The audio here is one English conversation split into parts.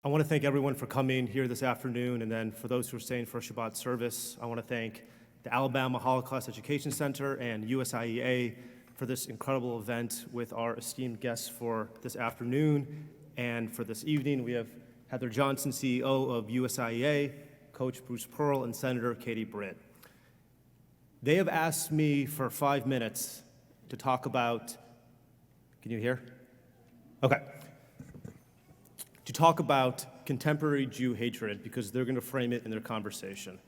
I want to thank everyone for coming here this afternoon, and then for those who are staying for a Shabbat service, I want to thank the Alabama Holocaust Education Center and USIEA for this incredible event with our esteemed guests for this afternoon. And for this evening, we have Heather Johnston, CEO of USIEA, Coach Bruce Pearl, and Senator Katie Britt. They have asked me for 5 minutes to talk about, can you hear? Okay. To talk about contemporary Jew hatred, because they're going to frame it in their conversation.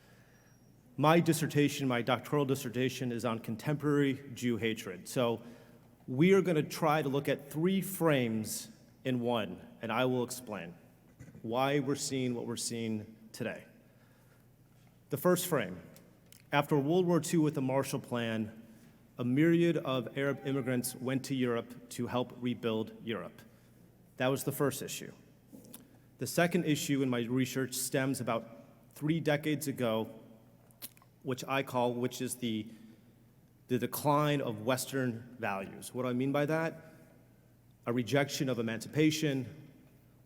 My dissertation, my doctoral dissertation, is on contemporary Jew hatred. So we are going to try to look at 3 frames in one, and I will explain why we're seeing what we're seeing today. The first frame: after World War II with the Marshall Plan, a myriad of Arab immigrants went to Europe to help rebuild Europe. That was the first issue. The second issue in my research stems about 3 decades ago, which is the decline of Western values. What do I mean by that? A rejection of emancipation,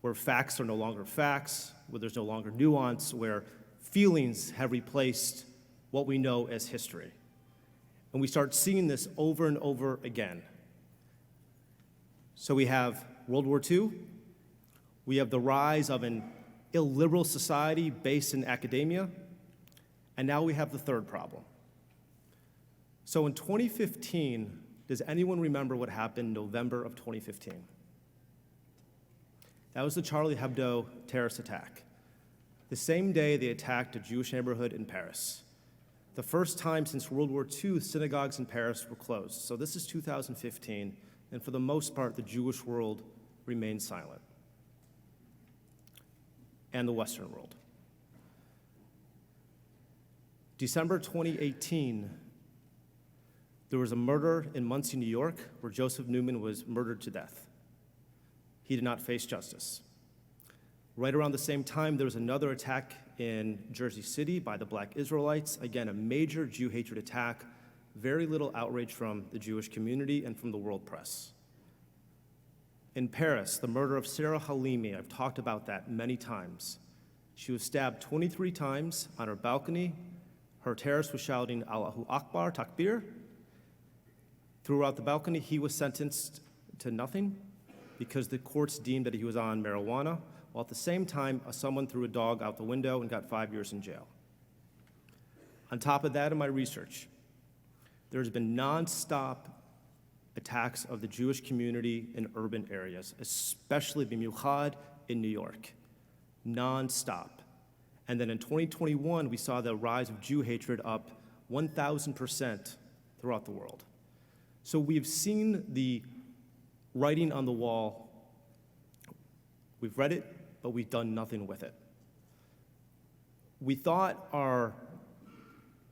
where facts are no longer facts, where there's no longer nuance, where feelings have replaced what we know as history. And we start seeing this over and over again. So we have World War II, we have the rise of an illiberal society based in academia, and now we have the third problem. So in 2015, does anyone remember what happened in November of 2015? That was the Charlie Hebdo terrorist attack. The same day they attacked a Jewish neighborhood in Paris. The first time since World War II, synagogues in Paris were closed. So this is 2015, and for the most part, the Jewish world remained silent, and the Western world. December 2018, there was a murder in Muncie, New York, where Joseph Newman was murdered to death. He did not face justice. Right around the same time, there was another attack in Jersey City by the Black Israelites. Again, a major Jew hatred attack, very little outrage from the Jewish community and from the world press. In Paris, the murder of Sarah Halimi, I've talked about that many times. She was stabbed 23 times on her balcony. Her terrorist was shouting, Allahu Akbar, Takbir. Throughout the balcony, he was sentenced to nothing because the courts deemed that he was on marijuana, while at the same time, someone threw a dog out the window and got 5 years in jail. On top of that, in my research, there's been nonstop attacks of the Jewish community in urban areas, especially b'miuchad in New York, nonstop. And then in 2021, we saw the rise of Jew hatred up 1,000% throughout the world. So we've seen the writing on the wall. We've read it, but we've done nothing with it. We thought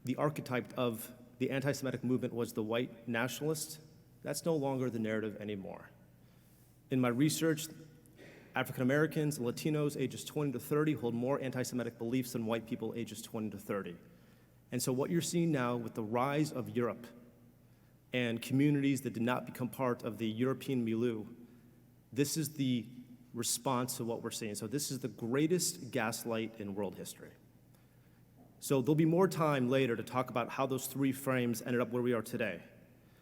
the archetype of the anti-Semitic movement was the white nationalist. That's no longer the narrative anymore. In my research, African Americans and Latinos ages 20 to 30 hold more anti-Semitic beliefs than white people ages 20 to 30. And so what you're seeing now with the rise of Europe and communities that did not become part of the European milieu, this is the response to what we're seeing. So this is the greatest gaslight in world history. So there'll be more time later to talk about how those 3 frames ended up where we are today.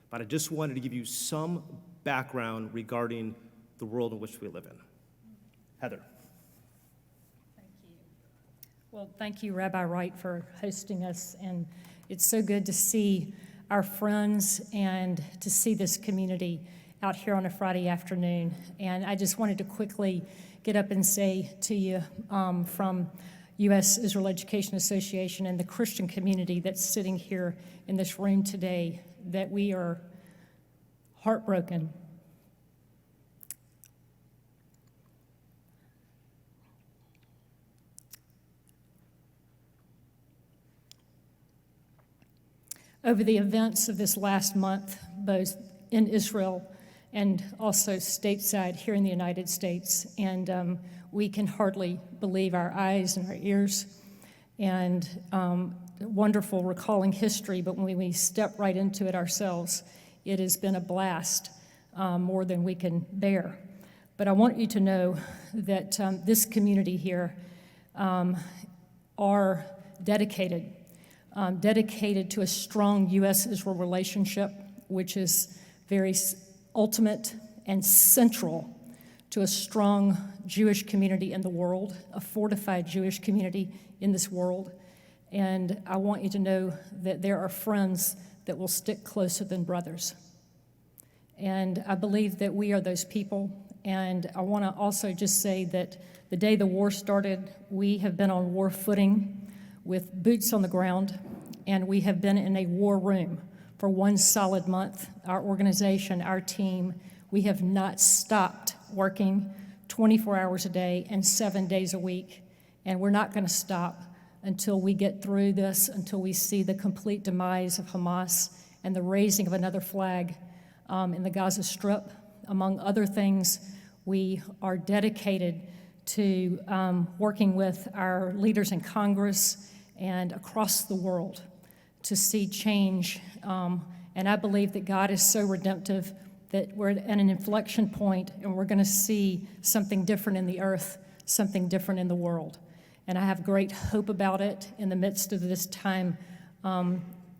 But I just wanted to give you some background regarding the world in which we live in. Heather. Thank you. Well, thank you, Rabbi Wright, for hosting us. And it's so good to see our friends and to see this community out here on a Friday afternoon. And I just wanted to quickly get up and say to you from U.S. Israel Education Association and the Christian community that's sitting here in this room today that we are heartbroken. Over the events of this last month, both in Israel and also stateside here in the United States. And we can hardly believe our eyes and our ears. And wonderful recalling history, but when we step right into it ourselves, it has been a blast, more than we can bear. But I want you to know that this community here are dedicated to a strong U.S.-Israel relationship, which is very ultimate and central to a strong Jewish community in the world, a fortified Jewish community in this world. And I want you to know that there are friends that will stick closer than brothers. And I believe that we are those people. And I want to also just say that the day the war started, we have been on war footing with boots on the ground, and we have been in a war room for 1 solid month. Our organization, our team, we have not stopped working 24 hours a day and 7 days a week. And we're not going to stop until we get through this, until we see the complete demise of Hamas and the raising of another flag in the Gaza Strip. Among other things, we are dedicated to working with our leaders in Congress and across the world to see change. And I believe that God is so redemptive that we're at an inflection point and we're going to see something different in the earth, something different in the world. And I have great hope about it in the midst of this time,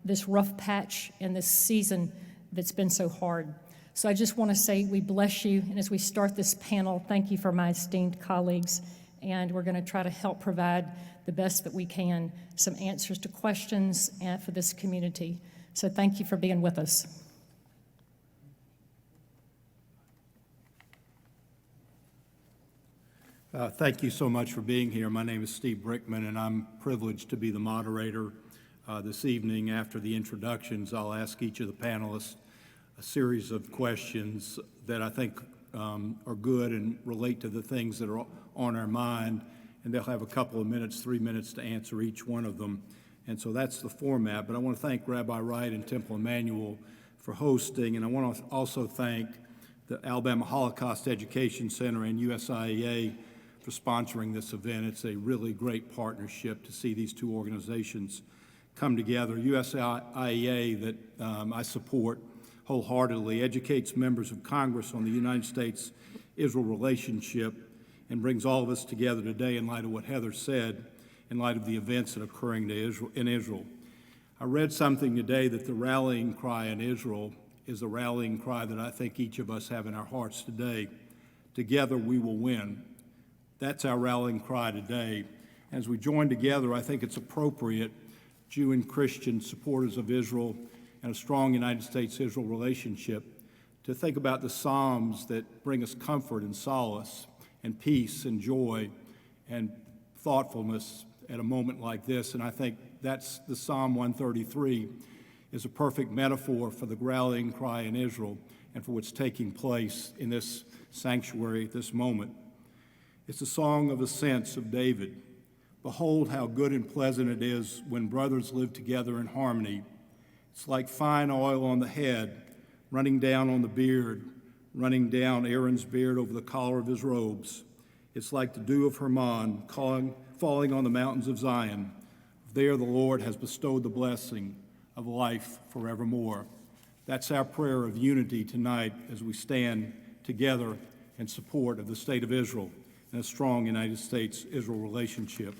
this rough patch and this season that's been so hard. So I just want to say we bless you, and as we start this panel, thank you for my esteemed colleagues, and we're going to try to help provide the best that we can, some answers to questions for this community. So thank you for being with us. Thank you so much for being here. My name is Steve Brickman, and I'm privileged to be the moderator this evening. After the introductions, I'll ask each of the panelists a series of questions that I think are good and relate to the things that are on our mind, and they'll have a couple of minutes, 3 minutes, to answer each one of them. And so that's the format. But I want to thank Rabbi Wright and Temple Emanu-El for hosting, and I want to also thank the Alabama Holocaust Education Center and USIEA for sponsoring this event. It's a really great partnership to see these two organizations come together. USIEA, that I support wholeheartedly, educates members of Congress on the United States-Israel relationship and brings all of us together today in light of what Heather said, in light of the events that are occurring in Israel. I read something today that the rallying cry in Israel is a rallying cry that I think each of us have in our hearts today. Together we will win. That's our rallying cry today. As we join together, I think it's appropriate, Jew and Christian supporters of Israel and a strong United States-Israel relationship, to think about the Psalms that bring us comfort and solace and peace and joy and thoughtfulness at a moment like this. And I think that's the Psalm 133 is a perfect metaphor for the rallying cry in Israel and for what's taking place in this sanctuary at this moment. It's a song of ascents of David. Behold how good and pleasant it is when brothers live together in harmony. It's like fine oil on the head, running down on the beard, running down Aaron's beard over the collar of his robes. It's like the dew of Hermon falling on the mountains of Zion. There the Lord has bestowed the blessing of life forevermore. That's our prayer of unity tonight as we stand together in support of the state of Israel and a strong United States-Israel relationship.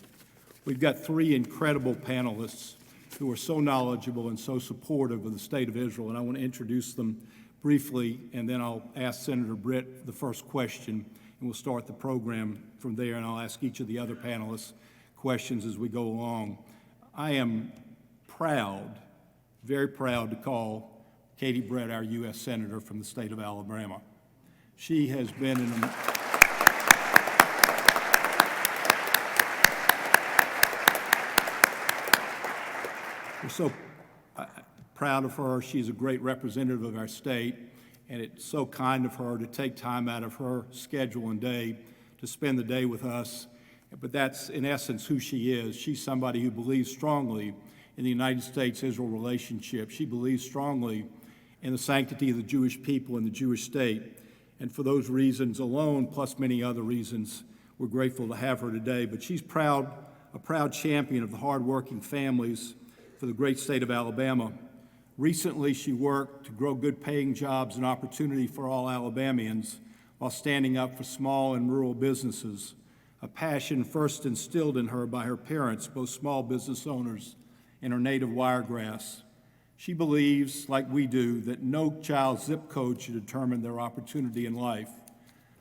We've got three incredible panelists who are so knowledgeable and so supportive of the state of Israel, and I want to introduce them briefly, and then I'll ask Senator Britt the first question, and we'll start the program from there, and I'll ask each of the other panelists questions as we go along. I am proud, very proud, to call Katie Britt our U.S. Senator from the state of Alabama. She has been an We're so proud of her. She's a great representative of our state, and it's so kind of her to take time out of her schedule and day to spend the day with us. But that's, in essence, who she is. She's somebody who believes strongly in the United States-Israel relationship. She believes strongly in the sanctity of the Jewish people and the Jewish state. And for those reasons alone, plus many other reasons, we're grateful to have her today. But she's a proud champion of the hardworking families for the great state of Alabama. Recently, she worked to grow good paying jobs and opportunity for all Alabamians while standing up for small and rural businesses, a passion first instilled in her by her parents, both small business owners in her native Wiregrass. She believes, like we do, that no child's zip code should determine their opportunity in life.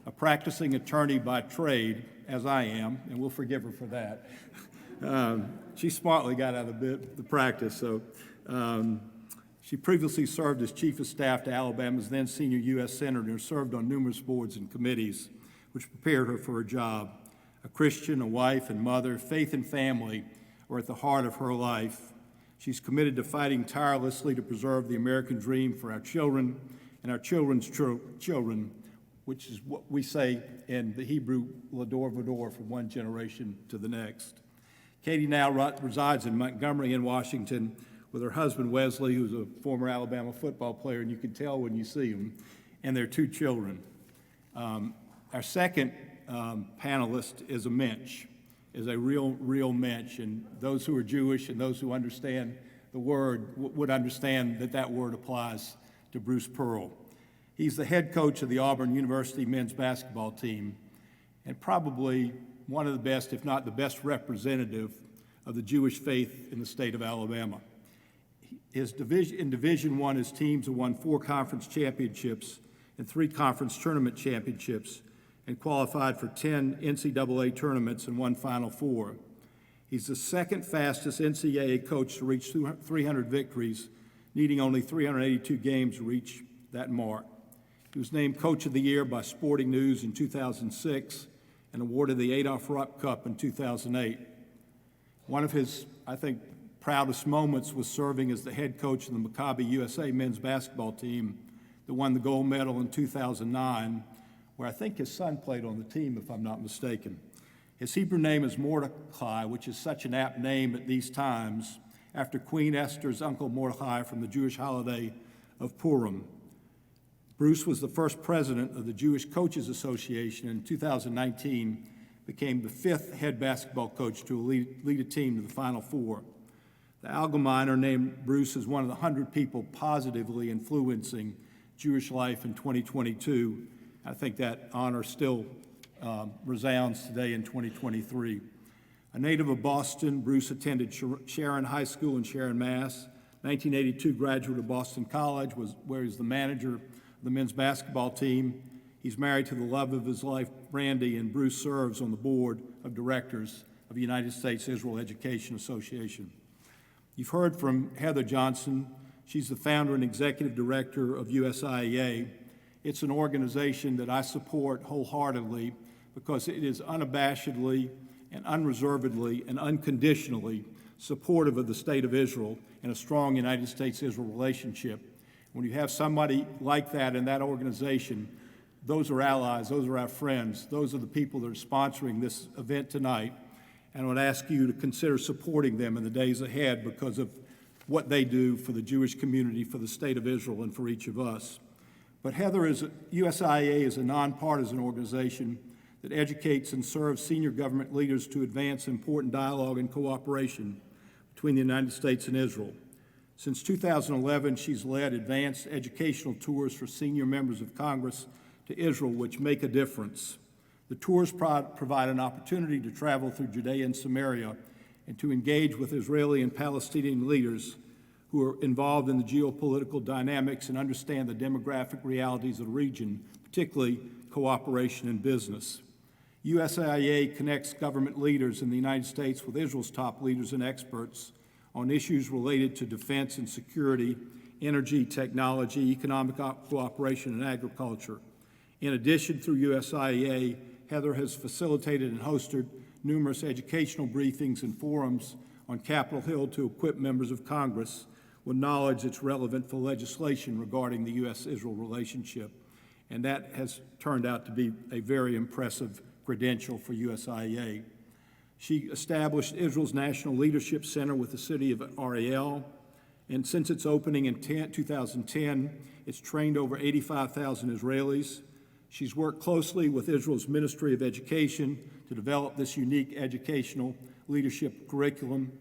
A practicing attorney by trade, as I am, and we'll forgive her for that, she smartly got out of the practice. She previously served as Chief of Staff to Alabama's then senior U.S. Senator and served on numerous boards and committees, which prepared her for her job. A Christian, a wife and mother, faith and family are at the heart of her life. She's committed to fighting tirelessly to preserve the American dream for our children and our children's children, which is what we say in the Hebrew, Lador Vador, from one generation to the next. Katie now resides in Montgomery in Washington with her husband Wesley, who's a former Alabama football player, and you can tell when you see him, and their 2 children. Our second panelist is a mensch, is a real mensch, and those who are Jewish and those who understand the word would understand that that word applies to Bruce Pearl. He's the head coach of the Auburn University men's basketball team, and probably one of the best, if not the best representative of the Jewish faith in the state of Alabama. In Division I, his teams have won 4 conference championships and 3 conference tournament championships and qualified for 10 NCAA tournaments and 1 Final Four. He's the second fastest NCAA coach to reach 300 victories, needing only 382 games to reach that mark. He was named Coach of the Year by Sporting News in 2006 and awarded the Adolph Rupp Cup in 2008. One of his, I think, proudest moments was serving as the head coach of the Maccabi USA men's basketball team that won the gold medal in 2009, where I think his son played on the team, if I'm not mistaken. His Hebrew name is Mordecai, which is such an apt name at these times, after Queen Esther's uncle Mordecai from the Jewish holiday of Purim. Bruce was the first president of the Jewish Coaches Association, and in 2019 became the 5th head basketball coach to lead a team to the Final Four. The Allgemeiner named Bruce as one of the 100 people positively influencing Jewish life in 2022. I think that honor still resounds today in 2023. A native of Boston, Bruce attended Sharon High School in Sharon, Mass. 1982 graduate of Boston College, where he's the manager of the men's basketball team. He's married to the love of his life, Brandy, and Bruce serves on the board of directors of the United States Israel Education Association. You've heard from Heather Johnston. She's the founder and executive director of USIEA. It's an organization that I support wholeheartedly because it is unabashedly and unreservedly and unconditionally supportive of the state of Israel and a strong United States-Israel relationship. When you have somebody like that in that organization, those are allies, those are our friends, those are the people that are sponsoring this event tonight. And I would ask you to consider supporting them in the days ahead because of what they do for the Jewish community, for the state of Israel, and for each of us. But USIEA is a nonpartisan organization that educates and serves senior government leaders to advance important dialogue and cooperation between the United States and Israel. Since 2011, she's led advanced educational tours for senior members of Congress to Israel, which make a difference. The tours provide an opportunity to travel through Judea and Samaria and to engage with Israeli and Palestinian leaders who are involved in the geopolitical dynamics and understand the demographic realities of the region, particularly cooperation in business. USIEA connects government leaders in the United States with Israel's top leaders and experts on issues related to defense and security, energy, technology, economic cooperation, and agriculture. In addition, through USIEA, Heather has facilitated and hosted numerous educational briefings and forums on Capitol Hill to equip members of Congress with knowledge that's relevant for legislation regarding the U.S.-Israel relationship. And that has turned out to be a very impressive credential for USIEA. She established Israel's National Leadership Center with the city of Ariel, and since its opening in 2010, it's trained over 85,000 Israelis. She's worked closely with Israel's Ministry of Education to develop this unique educational leadership curriculum.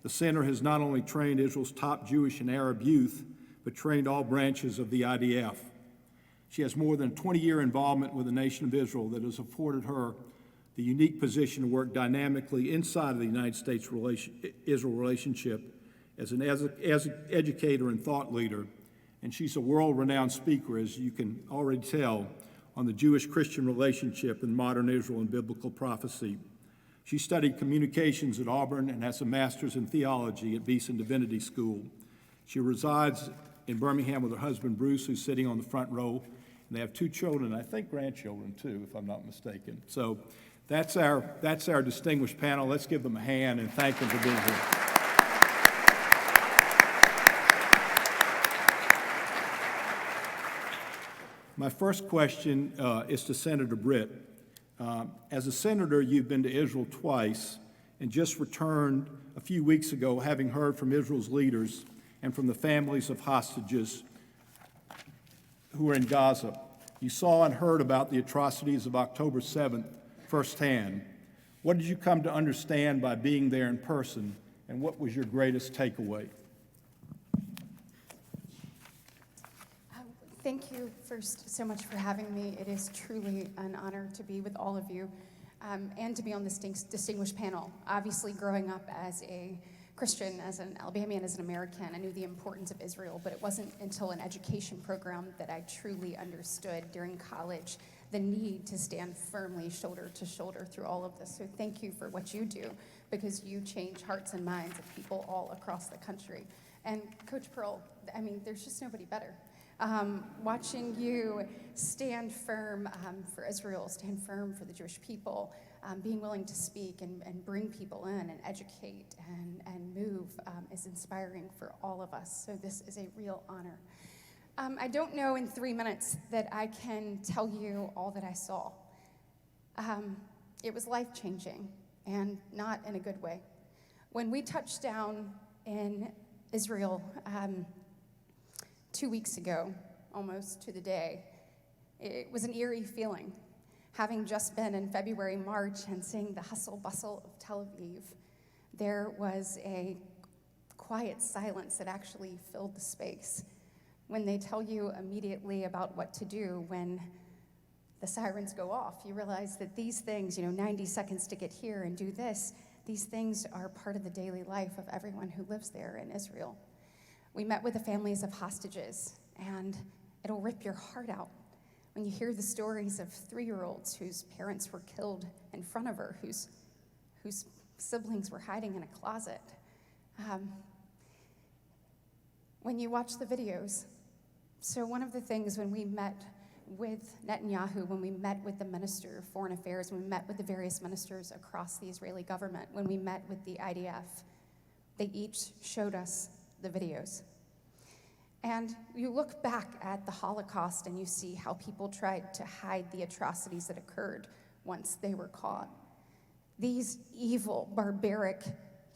The center has not only trained Israel's top Jewish and Arab youth, but trained all branches of the IDF. She has more than a 20-year involvement with the nation of Israel that has afforded her the unique position to work dynamically inside of the United States-Israel relationship as an educator and thought leader. And she's a world-renowned speaker, as you can already tell, on the Jewish-Christian relationship in modern Israel and biblical prophecy. She studied communications at Auburn and has a master's in theology at Beeson Divinity School. She resides in Birmingham with her husband, Bruce, who's sitting on the front row. And they have 2 children, I think grandchildren too, if I'm not mistaken. So that's our distinguished panel. Let's give them a hand and thank them for being here. My first question is to Senator Britt. As a senator, you've been to Israel twice and just returned a few weeks ago, having heard from Israel's leaders and from the families of hostages who are in Gaza. You saw and heard about the atrocities of October 7th firsthand. What did you come to understand by being there in person, and what was your greatest takeaway? Thank you first so much for having me. It is truly an honor to be with all of you and to be on this distinguished panel. Obviously, growing up as a Christian, as an Alabamian, as an American, I knew the importance of Israel, but it wasn't until an education program that I truly understood during college the need to stand firmly shoulder to shoulder through all of this. So thank you for what you do, because you change hearts and minds of people all across the country. And Coach Pearl, I mean, there's just nobody better. Watching you stand firm for Israel, stand firm for the Jewish people, being willing to speak and bring people in and educate and move is inspiring for all of us. So this is a real honor. I don't know in 3 minutes that I can tell you all that I saw. It was life-changing, and not in a good way. When we touched down in Israel 2 weeks ago, almost to the day, it was an eerie feeling. Having just been in February, March, and seeing the hustle bustle of Tel Aviv, there was a quiet silence that actually filled the space. When they tell you immediately about what to do when the sirens go off, you realize that these things, 90 seconds to get here and do this, these things are part of the daily life of everyone who lives there in Israel. We met with the families of hostages, and it'll rip your heart out when you hear the stories of 3-year-olds whose parents were killed in front of her, whose siblings were hiding in a closet. When you watch the videos, so one of the things when we met with Netanyahu, when we met with the Minister of Foreign Affairs, when we met with the various ministers across the Israeli government, when we met with the IDF, they each showed us the videos. And you look back at the Holocaust and you see how people tried to hide the atrocities that occurred once they were caught. These evil, barbaric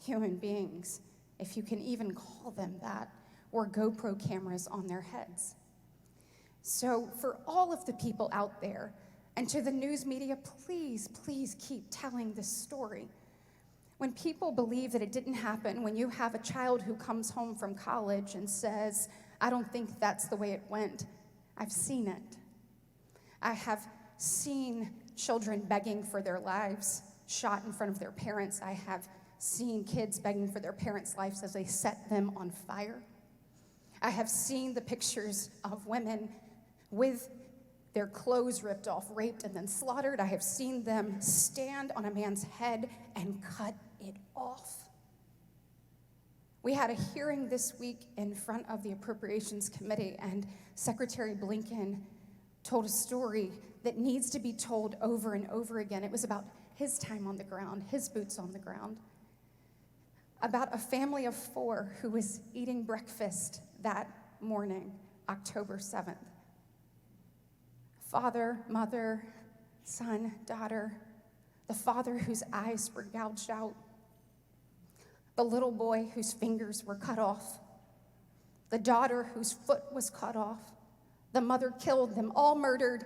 human beings, if you can even call them that, wore GoPro cameras on their heads. So for all of the people out there, and to the news media, please, please keep telling this story. When people believe that it didn't happen, when you have a child who comes home from college and says, I don't think that's the way it went, I've seen it. I have seen children begging for their lives, shot in front of their parents. I have seen kids begging for their parents' lives as they set them on fire. I have seen the pictures of women with their clothes ripped off, raped, and then slaughtered. I have seen them stand on a man's head and cut it off. We had a hearing this week in front of the Appropriations Committee, and Secretary Blinken told a story that needs to be told over and over again. It was about his time on the ground, his boots on the ground, about a family of 4 who was eating breakfast that morning, October 7th. Father, mother, son, daughter, the father whose eyes were gouged out, the little boy whose fingers were cut off, the daughter whose foot was cut off, the mother killed, them all murdered,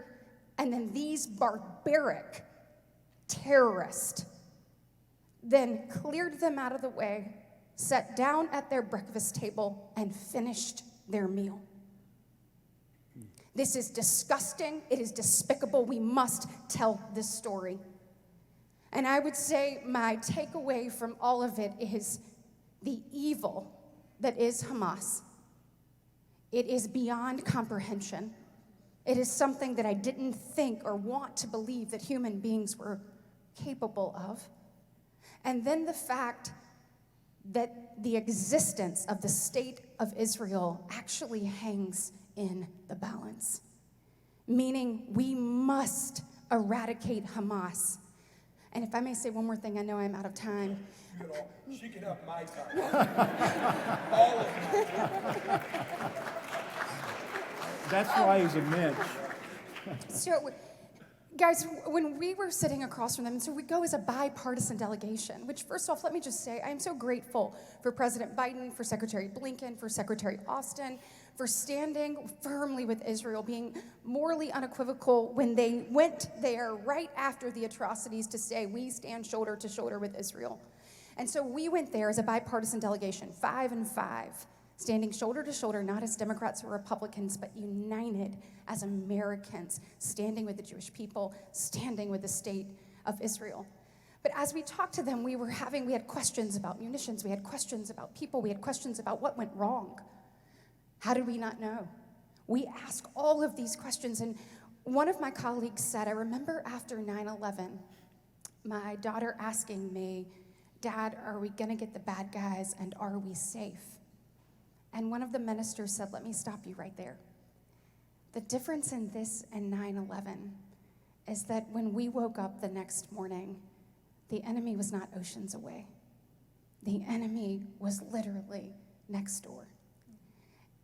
and then these barbaric terrorists then cleared them out of the way, sat down at their breakfast table, and finished their meal. This is disgusting. It is despicable. We must tell this story. And I would say my takeaway from all of it is the evil that is Hamas. It is beyond comprehension. It is something that I didn't think or want to believe that human beings were capable of. And then the fact that the existence of the state of Israel actually hangs in the balance, meaning we must eradicate Hamas. And if I may say one more thing, I know I'm out of time. She can have my time. All of my time. That's why he's a Mitch. So, guys, when we were sitting across from them, and so we go as a bipartisan delegation, which first off, let me just say, I am so grateful for President Biden, for Secretary Blinken, for Secretary Austin, for standing firmly with Israel, being morally unequivocal when they went there right after the atrocities to say, we stand shoulder to shoulder with Israel. And so we went there as a bipartisan delegation, 5 and 5, standing shoulder to shoulder, not as Democrats or Republicans, but united as Americans, standing with the Jewish people, standing with the state of Israel. But as we talked to them, we had questions about munitions, we had questions about people, we had questions about what went wrong. How did we not know? We ask all of these questions, and one of my colleagues said, I remember after 9/11, my daughter asking me, Dad, are we gonna get the bad guys, and are we safe? And one of the ministers said, let me stop you right there. The difference in this and 9/11 is that when we woke up the next morning, the enemy was not oceans away. The enemy was literally next door.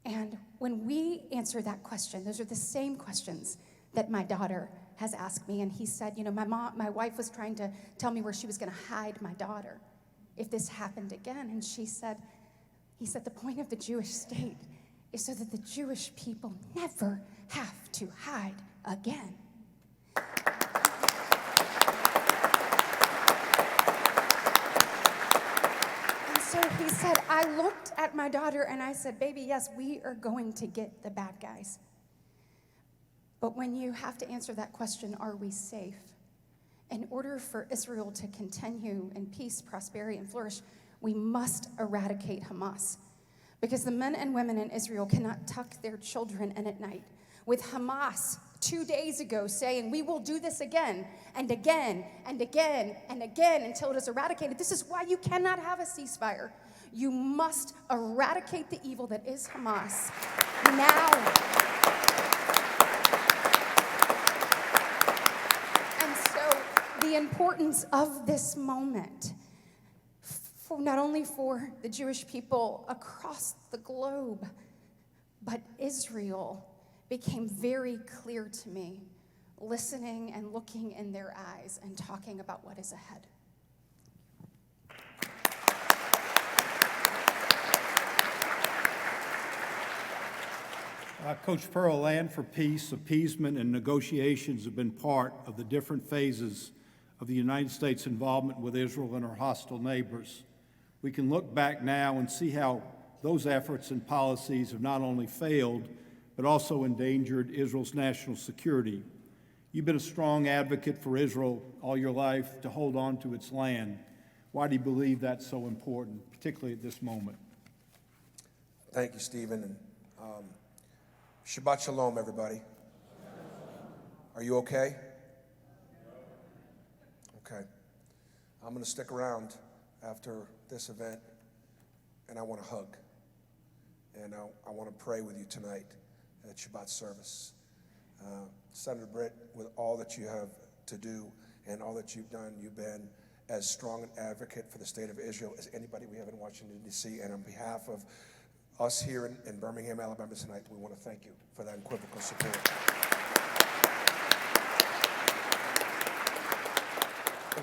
And when we answer that question, those are the same questions that my daughter has asked me. And he said, my wife was trying to tell me where she was gonna hide my daughter if this happened again. And he said, the point of the Jewish state is so that the Jewish people never have to hide again. And so he said, I looked at my daughter and I said, baby, yes, we are going to get the bad guys. But when you have to answer that question, are we safe? In order for Israel to continue in peace, prosperity, and flourish, we must eradicate Hamas. Because the men and women in Israel cannot tuck their children in at night. With Hamas 2 days ago saying, we will do this again and again and again and again until it is eradicated. This is why you cannot have a ceasefire. You must eradicate the evil that is Hamas now. And so the importance of this moment, not only for the Jewish people across the globe, but Israel, became very clear to me, listening and looking in their eyes and talking about what is ahead. Coach Pearl, Land for Peace, appeasement, and negotiations have been part of the different phases of the United States' involvement with Israel and our hostile neighbors. We can look back now and see how those efforts and policies have not only failed, but also endangered Israel's national security. You've been a strong advocate for Israel all your life to hold on to its land. Why do you believe that's so important, particularly at this moment? Thank you, Stephen. And Shabbat Shalom, everybody. Are you okay? Okay. I'm going to stick around after this event, and I want to hug. And I want to pray with you tonight at Shabbat service. Senator Britt, with all that you have to do and all that you've done, you've been as strong an advocate for the state of Israel as anybody we have in Washington, D.C. And on behalf of us here in Birmingham, Alabama tonight, we want to thank you for that unequivocal support.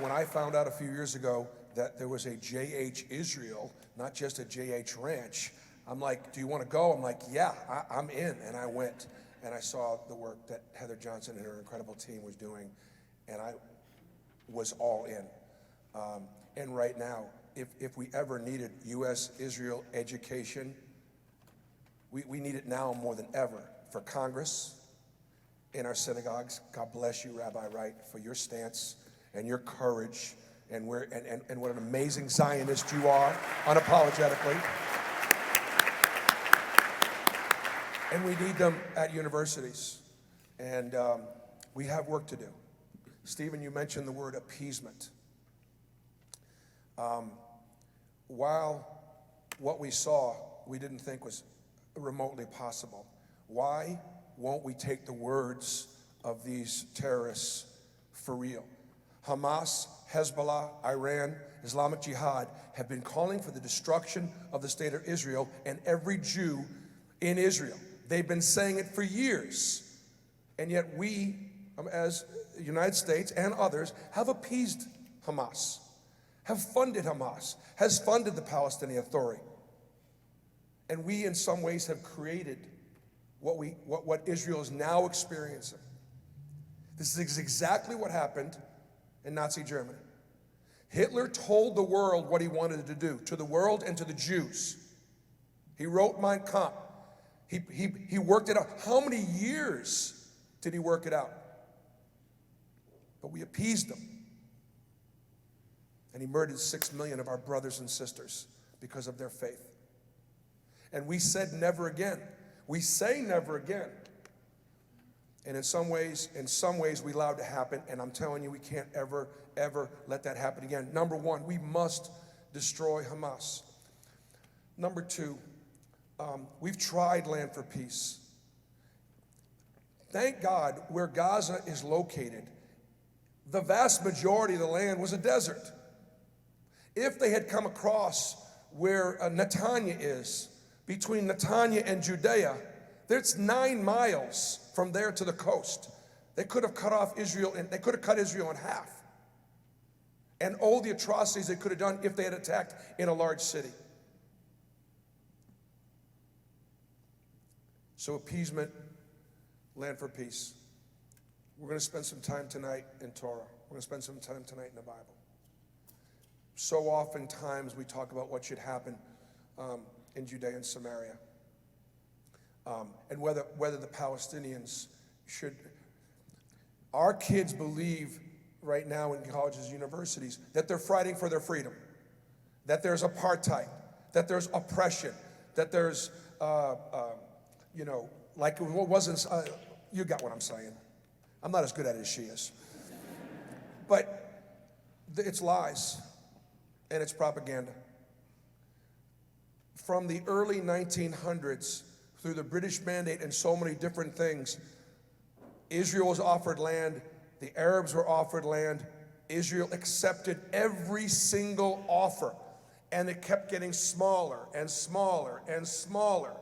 When I found out a few years ago that there was a J.H. Israel, not just a J.H. Ranch, I'm like, do you want to go? I'm like, yeah, I'm in. And I went, and I saw the work that Heather Johnston and her incredible team was doing, and I was all in. And right now, if we ever needed U.S.-Israel education, we need it now more than ever for Congress, in our synagogues. God bless you, Rabbi Wright, for your stance and your courage and what an amazing Zionist you are, unapologetically. And we need them at universities. And we have work to do. Stephen, you mentioned the word appeasement. While what we saw we didn't think was remotely possible, why won't we take the words of these terrorists for real? Hamas, Hezbollah, Iran, Islamic Jihad have been calling for the destruction of the state of Israel and every Jew in Israel. They've been saying it for years. And yet we, as the United States and others, have appeased Hamas, have funded Hamas, has funded the Palestinian Authority. And we, in some ways, have created what Israel is now experiencing. This is exactly what happened in Nazi Germany. Hitler told the world what he wanted to do, to the world and to the Jews. He wrote Mein Kampf. He worked it out. How many years did he work it out? But we appeased him. And he murdered 6 million of our brothers and sisters because of their faith. And we said never again. We say never again. And in some ways we allowed it to happen, and I'm telling you, we can't ever let that happen again. Number one, we must destroy Hamas. Number two, we've tried Land for Peace. Thank God where Gaza is located, the vast majority of the land was a desert. If they had come across where Netanya is, between Netanya and Judea, there's 9 miles from there to the coast. They could have cut off Israel, and they could have cut Israel in half. And all the atrocities they could have done if they had attacked in a large city. So appeasement, Land for Peace. We're going to spend some time tonight in Torah. We're going to spend some time tonight in the Bible. So oftentimes we talk about what should happen in Judea and Samaria. And whether the Palestinians should. Our kids believe right now in colleges and universities that they're fighting for their freedom, that there's apartheid, that there's oppression, that there's, like it wasn't, you got what I'm saying. I'm not as good at it as she is. But it's lies and it's propaganda. From the early 1900s, through the British Mandate and so many different things, Israel was offered land, the Arabs were offered land, Israel accepted every single offer, and it kept getting smaller and smaller and smaller,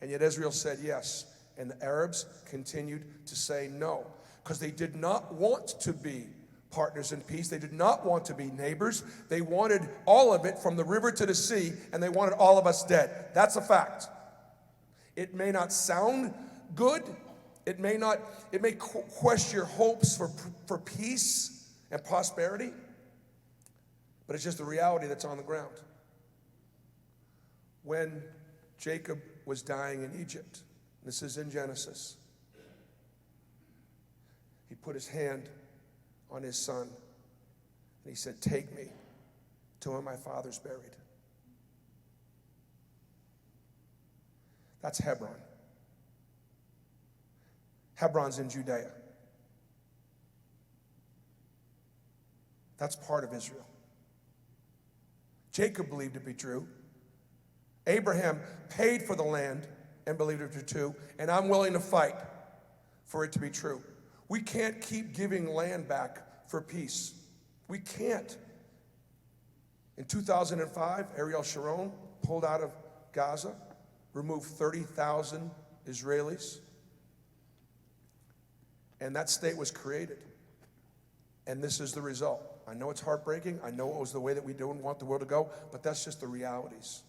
and yet Israel said yes, and the Arabs continued to say no, because they did not want to be partners in peace. They did not want to be neighbors. They wanted all of it from the river to the sea, and they wanted all of us dead. That's a fact. It may not sound good. It may quench your hopes for peace and prosperity, but it's just the reality that's on the ground. When Jacob was dying in Egypt, this is in Genesis, he put his hand on his son, and he said, "Take me to where my father's buried." That's Hebron. Hebron's in Judea. That's part of Israel. Jacob believed it to be true. Abraham paid for the land and believed it to be true, and I'm willing to fight for it to be true. We can't keep giving land back for peace. We can't. In 2005, Ariel Sharon pulled out of Gaza, removed 30,000 Israelis, and that state was created. And this is the result. I know it's heartbreaking. I know it was the way that we don't want the world to go, but that's just the realities.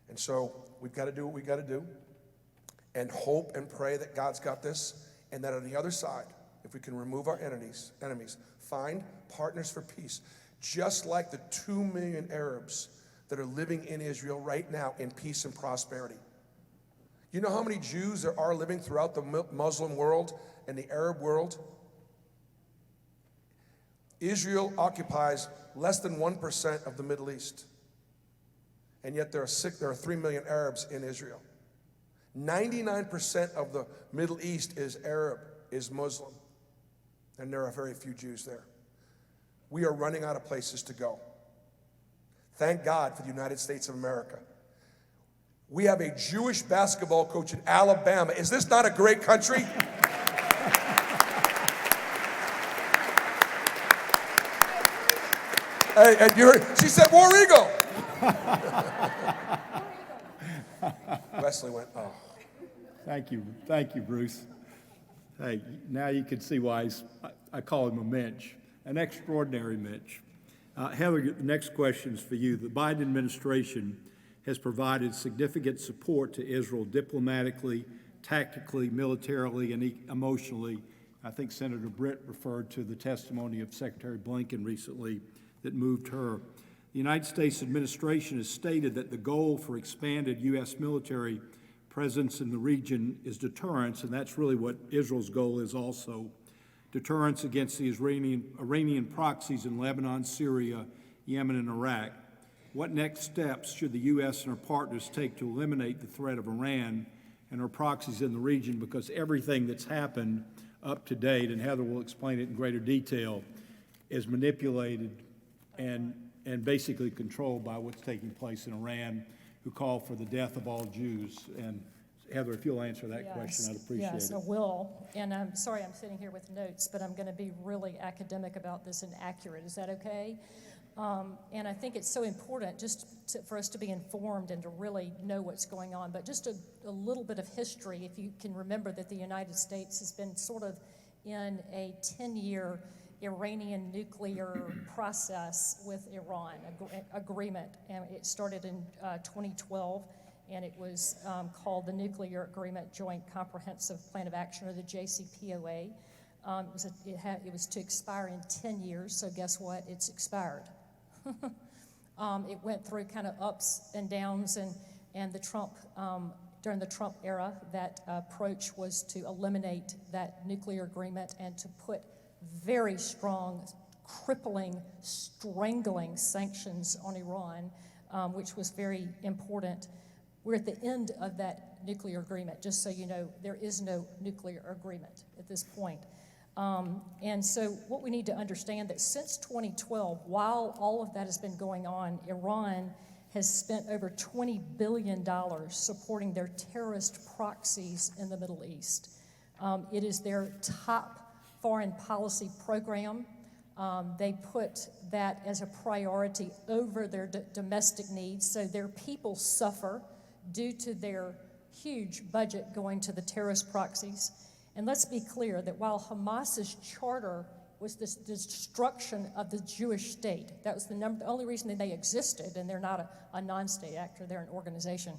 And so we've got to do what we got to do and hope and pray that God's got this, and that on the other side, if we can remove our enemies, find partners for peace, just like the 2 million Arabs that are living in Israel right now in peace and prosperity. You know how many Jews there are living throughout the Muslim world and the Arab world? Israel occupies less than 1% of the Middle East. And yet there are 3 million Arabs in Israel. 99% of the Middle East is Arab, is Muslim. And there are very few Jews there. We are running out of places to go. Thank God for the United States of America. We have a Jewish basketball coach in Alabama. Is this not a great country? Hey, and you heard, she said, War Eagle. Wesley went, oh. Thank you, Bruce. Hey, now you can see why I call him a mensch, an extraordinary mensch. Heather, the next question is for you. The Biden administration has provided significant support to Israel diplomatically, tactically, militarily, and emotionally. I think Senator Britt referred to the testimony of Secretary Blinken recently that moved her. The United States administration has stated that the goal for expanded U.S. military presence in the region is deterrence, and that's really what Israel's goal is also. Deterrence against the Iranian proxies in Lebanon, Syria, Yemen, and Iraq. What next steps should the U.S. and our partners take to eliminate the threat of Iran and our proxies in the region? Because everything that's happened up to date, and Heather will explain it in greater detail, is manipulated and basically controlled by what's taking place in Iran, who call for the death of all Jews. And Heather, if you'll answer that question, I'd appreciate it. Yes, I will. And I'm sorry I'm sitting here with notes, but I'm going to be really academic about this and accurate. Is that okay? And I think it's so important for us to be informed and to really know what's going on. But just a little bit of history, if you can remember that the United States has been sort of in a 10-year Iranian nuclear process with Iran, agreement. And it started in 2012, and it was called the Nuclear Agreement Joint Comprehensive Plan of Action, or the JCPOA. It was to expire in 10 years, so guess what? It's expired. It went through kind of ups and downs, and the Trump, during the Trump era, that approach was to eliminate that nuclear agreement and to put very strong, crippling, strangling sanctions on Iran, which was very important. We're at the end of that nuclear agreement. Just so you know, there is no nuclear agreement at this point. And so what we need to understand that since 2012, while all of that has been going on, Iran has spent over $20 billion supporting their terrorist proxies in the Middle East. It is their top foreign policy program. They put that as a priority over their domestic needs, so their people suffer due to their huge budget going to the terrorist proxies. And let's be clear that while Hamas's charter was the destruction of the Jewish state, that was the only reason that they existed, and they're not a non-state actor, they're an organization.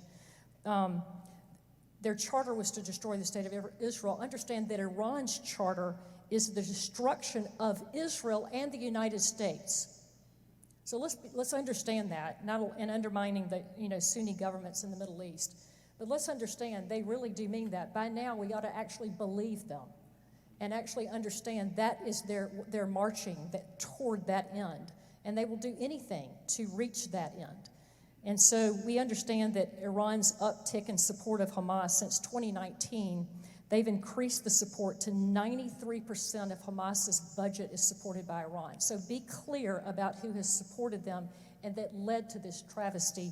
Their charter was to destroy the state of Israel. Understand that Iran's charter is the destruction of Israel and the United States. So let's understand that, and undermining the Sunni governments in the Middle East. But let's understand they really do mean that. By now, we ought to actually believe them and actually understand that is their marching toward that end. And they will do anything to reach that end. And so we understand that Iran's uptick in support of Hamas since 2019, they've increased the support to 93% of Hamas's budget is supported by Iran. So be clear about who has supported them and that led to this travesty.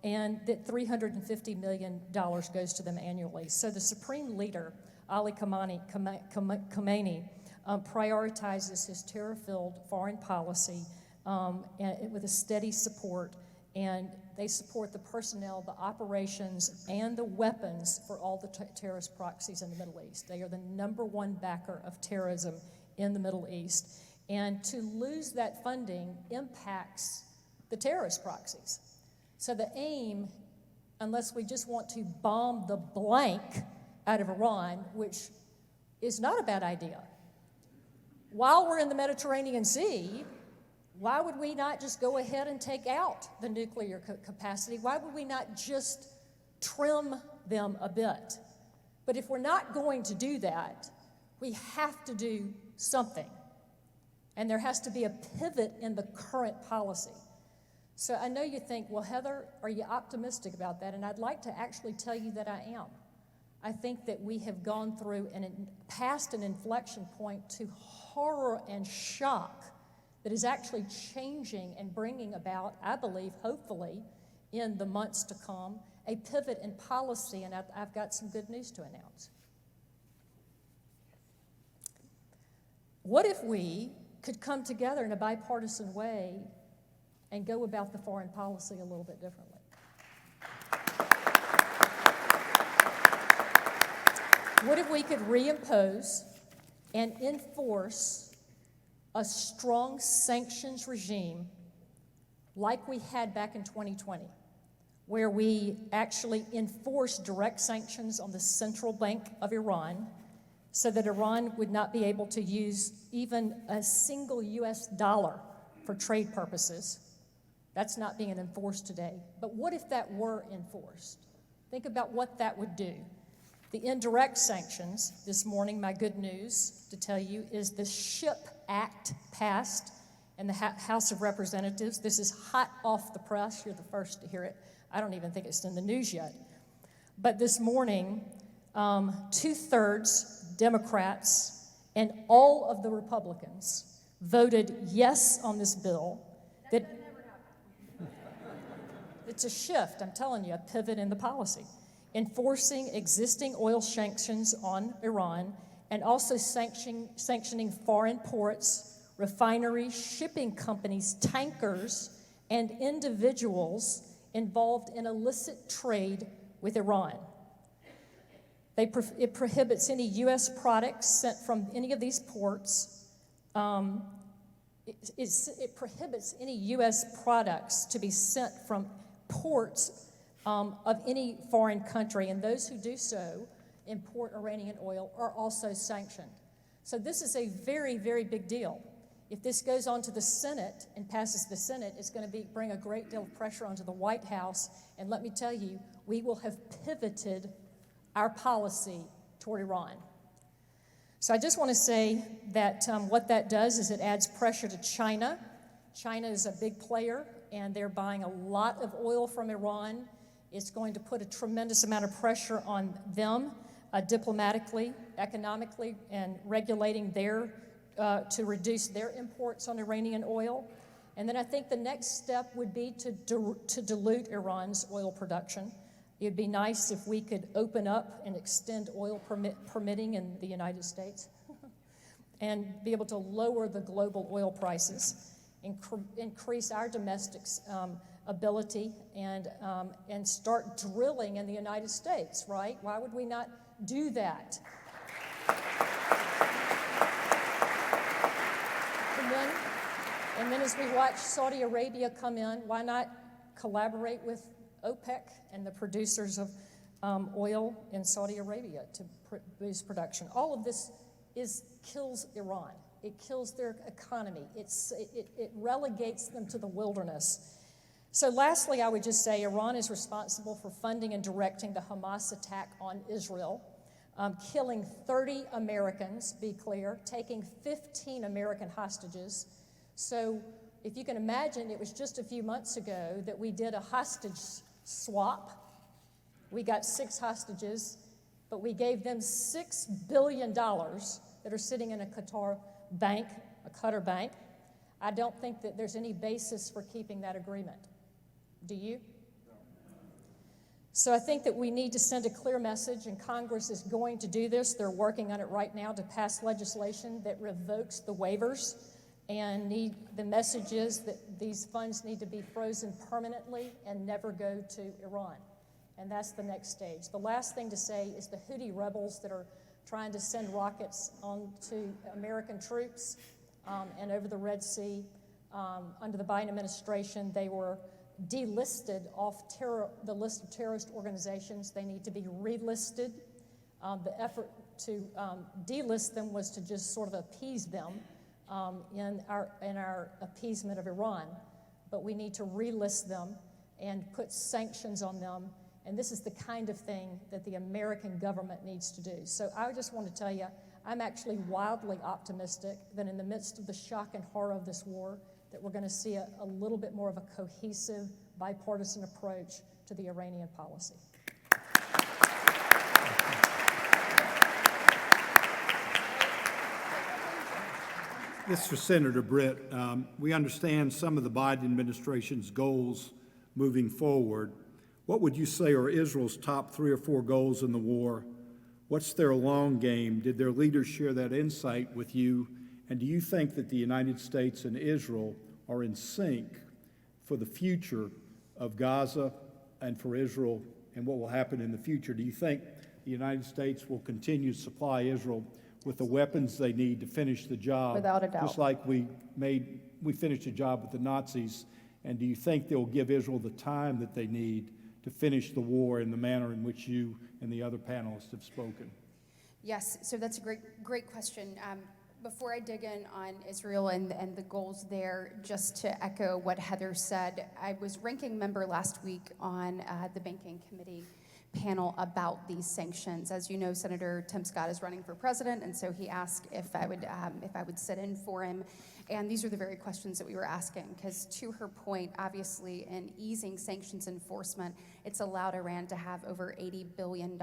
And that $350 million goes to them annually. So the Supreme Leader, Ali Khamenei, prioritizes his terror-filled foreign policy and with a steady support, and they support the personnel, the operations, and the weapons for all the terrorist proxies in the Middle East. They are the #1 backer of terrorism in the Middle East. And to lose that funding impacts the terrorist proxies. So the aim, unless we just want to bomb the blank out of Iran, which is not a bad idea, while we're in the Mediterranean Sea, why would we not just go ahead and take out the nuclear capacity? Why would we not just trim them a bit. But if we're not going to do that, we have to do something. And there has to be a pivot in the current policy. So I know you think, well, Heather, are you optimistic about that? And I'd like to actually tell you that I am. I think that we have gone through and past an inflection point to horror and shock that is actually changing and bringing about, I believe, hopefully, in the months to come, a pivot in policy, and I've got some good news to announce. What if we could come together in a bipartisan way and go about the foreign policy a little bit differently? What if we could reimpose and enforce a strong sanctions regime like we had back in 2020, where we actually enforced direct sanctions on the central bank of Iran so that Iran would not be able to use even a single US dollar for trade purposes? That's not being enforced today. But what if that were enforced? Think about what that would do. The indirect sanctions, this morning, my good news to tell you is the SHIP Act passed in the House of Representatives. This is hot off the press. You're the first to hear it. I don't even think it's in the news yet. But this morning, 2/3 Democrats and all of the Republicans voted yes on this bill. It's a shift, I'm telling you, a pivot in the policy. Enforcing existing oil sanctions on Iran and also sanctioning foreign ports, refineries, shipping companies, tankers, and individuals involved in illicit trade with Iran. It prohibits any U.S. products sent from any of these ports. It prohibits any U.S. products to be sent from ports of any foreign country, and those who do so import Iranian oil are also sanctioned. So this is a very, very big deal. If this goes on to the Senate and passes the Senate, it's going to bring a great deal of pressure onto the White House, and let me tell you, we will have pivoted our policy toward Iran. So I just want to say that what that does is it adds pressure to China. China is a big player, and they're buying a lot of oil from Iran. It's going to put a tremendous amount of pressure on them diplomatically, economically, and regulating to reduce their imports on Iranian oil. And then I think the next step would be to dilute Iran's oil production. It'd be nice if we could open up and extend oil permitting in the United States and be able to lower the global oil prices, increase our domestic ability, and start drilling in the United States, right? Why would we not do that? And then as we watch Saudi Arabia come in, why not collaborate with OPEC and the producers of oil in Saudi Arabia to boost production? All of this kills Iran. It kills their economy. It relegates them to the wilderness. So lastly, I would just say Iran is responsible for funding and directing the Hamas attack on Israel, killing 30 Americans, be clear, taking 15 American hostages. So if you can imagine, it was just a few months ago that we did a hostage swap. We got 6 hostages, but we gave them $6 billion that are sitting in a Qatar bank, a Qatar bank. I don't think that there's any basis for keeping that agreement. Do you? No. So I think that we need to send a clear message, and Congress is going to do this. They're working on it right now to pass legislation that revokes the waivers, and the message is that these funds need to be frozen permanently and never go to Iran. And that's the next stage. The last thing to say is the Houthi rebels that are trying to send rockets onto American troops and over the Red Sea. Under the Biden administration, they were delisted off the list of terrorist organizations. They need to be relisted. The effort to delist them was to just sort of appease them in our appeasement of Iran. But we need to relist them and put sanctions on them And this is the kind of thing that the American government needs to do. So I just want to tell you, I'm actually wildly optimistic that in the midst of the shock and horror of this war, that we're going to see a little bit more of a cohesive, bipartisan approach to the Iranian policy. This is for Senator Britt. We understand some of the Biden administration's goals moving forward. What would you say are Israel's top 3 or 4 goals in the war? What's their long game? Did their leaders share that insight with you? And do you think that the United States and Israel are in sync for the future of Gaza and for Israel and what will happen in the future? Do you think the United States will continue to supply Israel with the weapons they need to finish the job? Without a doubt. Just like we finished the job with the Nazis. And do you think they'll give Israel the time that they need to finish the war in the manner in which you and the other panelists have spoken? Yes, so that's a great question. Before I dig in on Israel and the goals there, just to echo what Heather said, I was ranking member last week on the Banking Committee panel about these sanctions. As you know, Senator Tim Scott is running for president, and so he asked if I would sit in for him. And these are the very questions that we were asking, because to her point, obviously, in easing sanctions enforcement, it's allowed Iran to have over $80 billion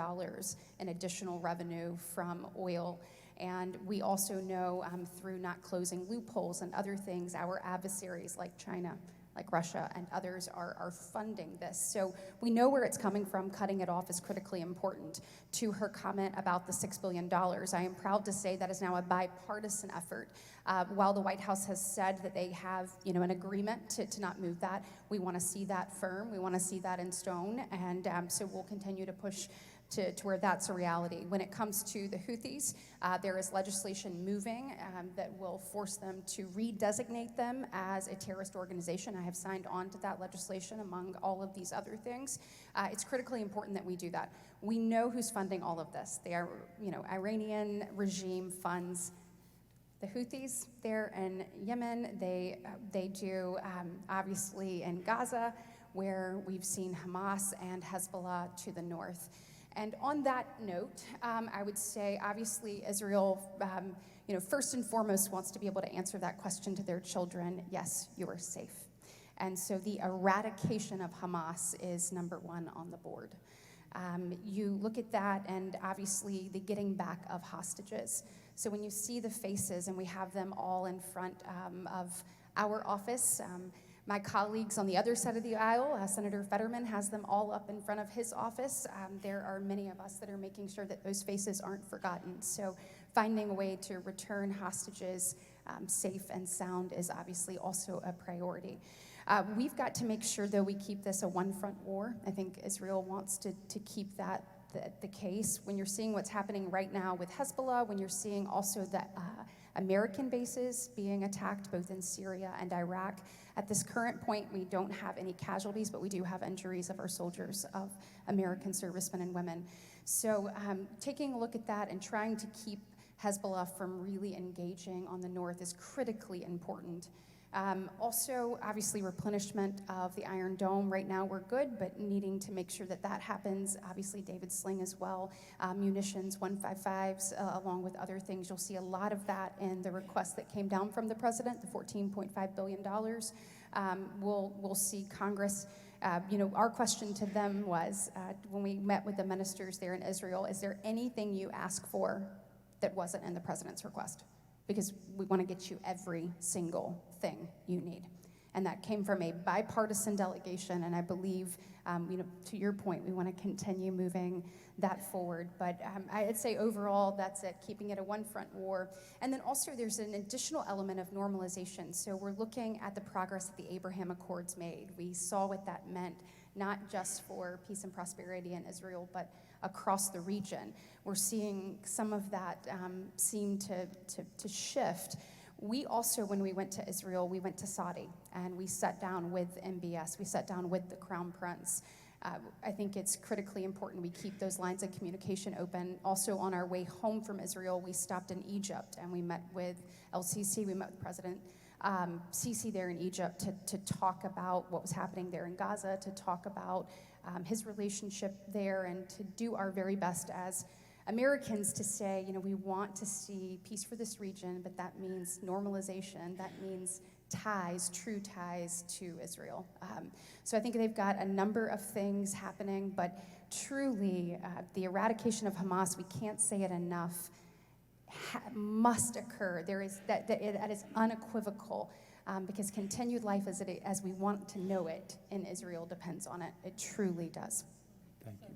in additional revenue from oil. And we also know through not closing loopholes and other things, our adversaries like China, like Russia and others are funding this. So we know where it's coming from. Cutting it off is critically important. To her comment about the $6 billion, I am proud to say that is now a bipartisan effort. While the White House has said that they have an agreement to not move that, we want to see that firm. We want to see that in stone. And so we'll continue to push to where that's a reality. When it comes to the Houthis, there is legislation moving that will force them to redesignate them as a terrorist organization. I have signed on to that legislation among all of these other things. It's critically important that we do that. We know who's funding all of this. They are, Iranian regime funds the Houthis there in Yemen. They do, obviously, in Gaza, where we've seen Hamas and Hezbollah to the north. And on that note, I would say, obviously, Israel, first and foremost wants to be able to answer that question to their children, yes, you are safe. And so the eradication of Hamas is number 1 on the board. You look at that and obviously the getting back of hostages. So when you see the faces, and we have them all in front of our office, my colleagues on the other side of the aisle, Senator Fetterman has them all up in front of his office. There are many of us that are making sure that those faces aren't forgotten. So finding a way to return hostages safe and sound is obviously also a priority. We've got to make sure, though, we keep this a one-front war. I think Israel wants to keep that the case. When you're seeing what's happening right now with Hezbollah, when you're seeing also the American bases being attacked both in Syria and Iraq, at this current point, we don't have any casualties, but we do have injuries of our soldiers, of American servicemen and women. So taking a look at that and trying to keep Hezbollah from really engaging on the north is critically important. Also, obviously, replenishment of the Iron Dome. Right now, we're good, but needing to make sure that that happens. Obviously, David Sling as well. Munitions, 155s, along with other things. You'll see a lot of that in the request that came down from the president, the $14.5 billion. We'll see Congress. Our question to them was, when we met with the ministers there in Israel, is there anything you ask for that wasn't in the president's request? Because we want to get you every single thing you need. And that came from a bipartisan delegation, and I believe, to your point, we want to continue moving that forward. But I'd say overall, that's it, keeping it a one-front war. And then also there's an additional element of normalization. So we're looking at the progress that the Abraham Accords made. We saw what that meant, not just for peace and prosperity in Israel, but across the region. We're seeing some of that seem to shift. We also, when we went to Israel, we went to Saudi, and we sat down with MBS. We sat down with the Crown Prince. I think it's critically important we keep those lines of communication open. Also, on our way home from Israel, we stopped in Egypt, and we met with LCC. We met with President Sisi there in Egypt to talk about what was happening there in Gaza, to talk about his relationship there, and to do our very best as Americans to say, we want to see peace for this region, but that means normalization. That means ties, true ties to Israel. So I think they've got a number of things happening, but truly, the eradication of Hamas, we can't say it enough, must occur. That is unequivocal, because continued life as we want to know it in Israel depends on it. It truly does. Thank you.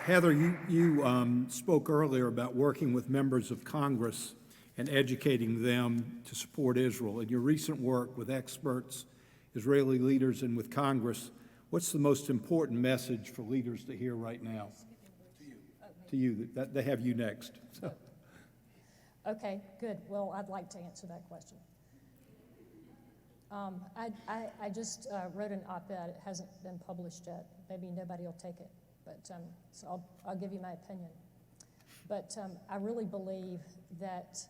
Heather, you spoke earlier about working with members of Congress and educating them to support Israel. In your recent work with experts, Israeli leaders, and with Congress, what's the most important message for leaders to hear right now? To you. They have you next. So. Okay, good. Well, I'd like to answer that question. I just wrote an op-ed. It hasn't been published yet. Maybe nobody will take it, but so I'll give you my opinion. But I really believe that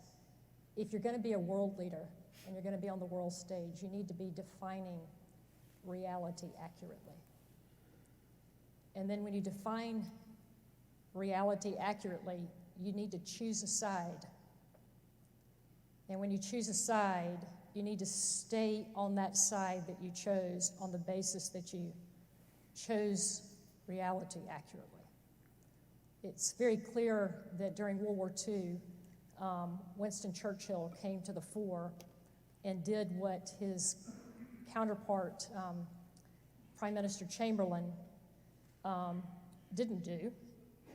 if you're going to be a world leader and you're going to be on the world stage, you need to be defining reality accurately. And then when you define reality accurately, you need to choose a side. And when you choose a side, you need to stay on that side that you chose on the basis that you chose reality accurately. It's very clear that during World War II, Winston Churchill came to the fore and did what his counterpart, Prime Minister Chamberlain, didn't do,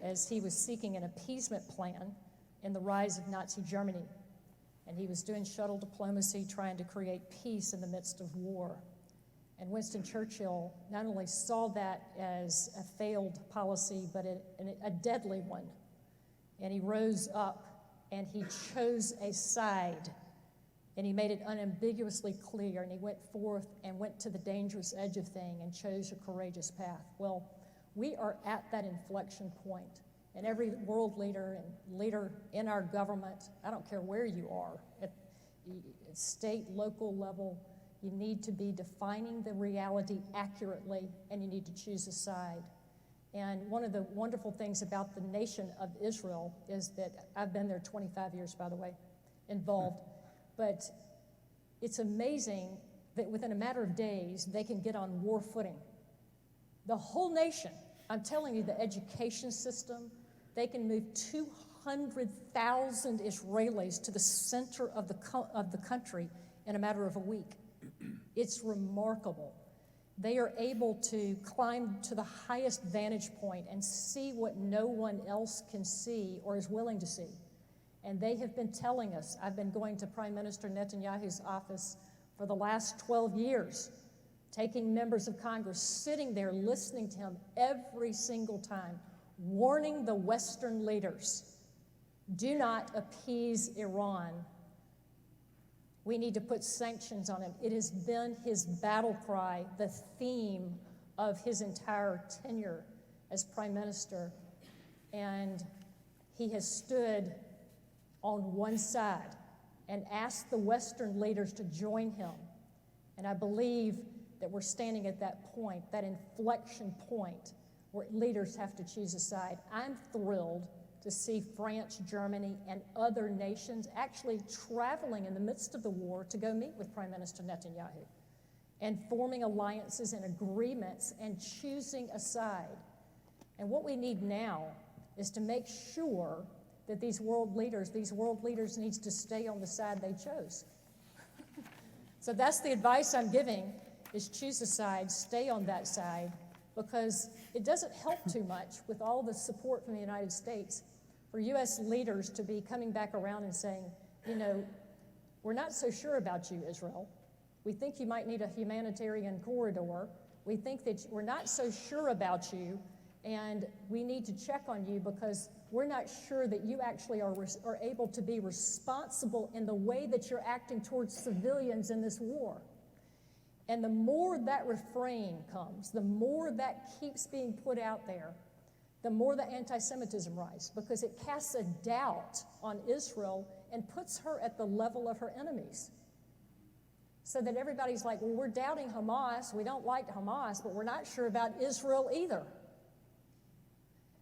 as he was seeking an appeasement plan in the rise of Nazi Germany. And he was doing shuttle diplomacy, trying to create peace in the midst of war. And Winston Churchill not only saw that as a failed policy, but a deadly one. And he rose up and he chose a side. And he made it unambiguously clear, and he went forth and went to the dangerous edge of things and chose a courageous path. Well, we are at that inflection point. And every world leader and leader in our government, I don't care where you are, at state, local level, you need to be defining the reality accurately, and you need to choose a side. And one of the wonderful things about the nation of Israel is that I've been there 25 years, by the way, involved, but it's amazing that within a matter of days, they can get on war footing. The whole nation, I'm telling you, the education system, they can move 200,000 Israelis to the center of the country in a matter of a week. It's remarkable. They are able to climb to the highest vantage point and see what no one else can see or is willing to see. And they have been telling us, I've been going to Prime Minister Netanyahu's office for the last 12 years, taking members of Congress, sitting there listening to him every single time, warning the Western leaders, do not appease Iran. We need to put sanctions on him. It has been his battle cry, the theme of his entire tenure as Prime Minister. And he has stood on one side and asked the Western leaders to join him. And I believe that we're standing at that point, that inflection point, where leaders have to choose a side. I'm thrilled to see France, Germany, and other nations actually traveling in the midst of the war to go meet with Prime Minister Netanyahu and forming alliances and agreements and choosing a side. And what we need now is to make sure that these world leaders need to stay on the side they chose. So that's the advice I'm giving, is choose a side, stay on that side, because it doesn't help too much with all the support from the United States for U.S. leaders to be coming back around and saying, we're not so sure about you, Israel. We think you might need a humanitarian corridor. We think that we're not so sure about you, and we need to check on you because we're not sure that you actually are able to be responsible in the way that you're acting towards civilians in this war. And the more that refrain comes, the more that keeps being put out there, the more the anti-Semitism rises, because it casts a doubt on Israel and puts her at the level of her enemies. So that everybody's like, well, we're doubting Hamas, we don't like Hamas, but we're not sure about Israel either.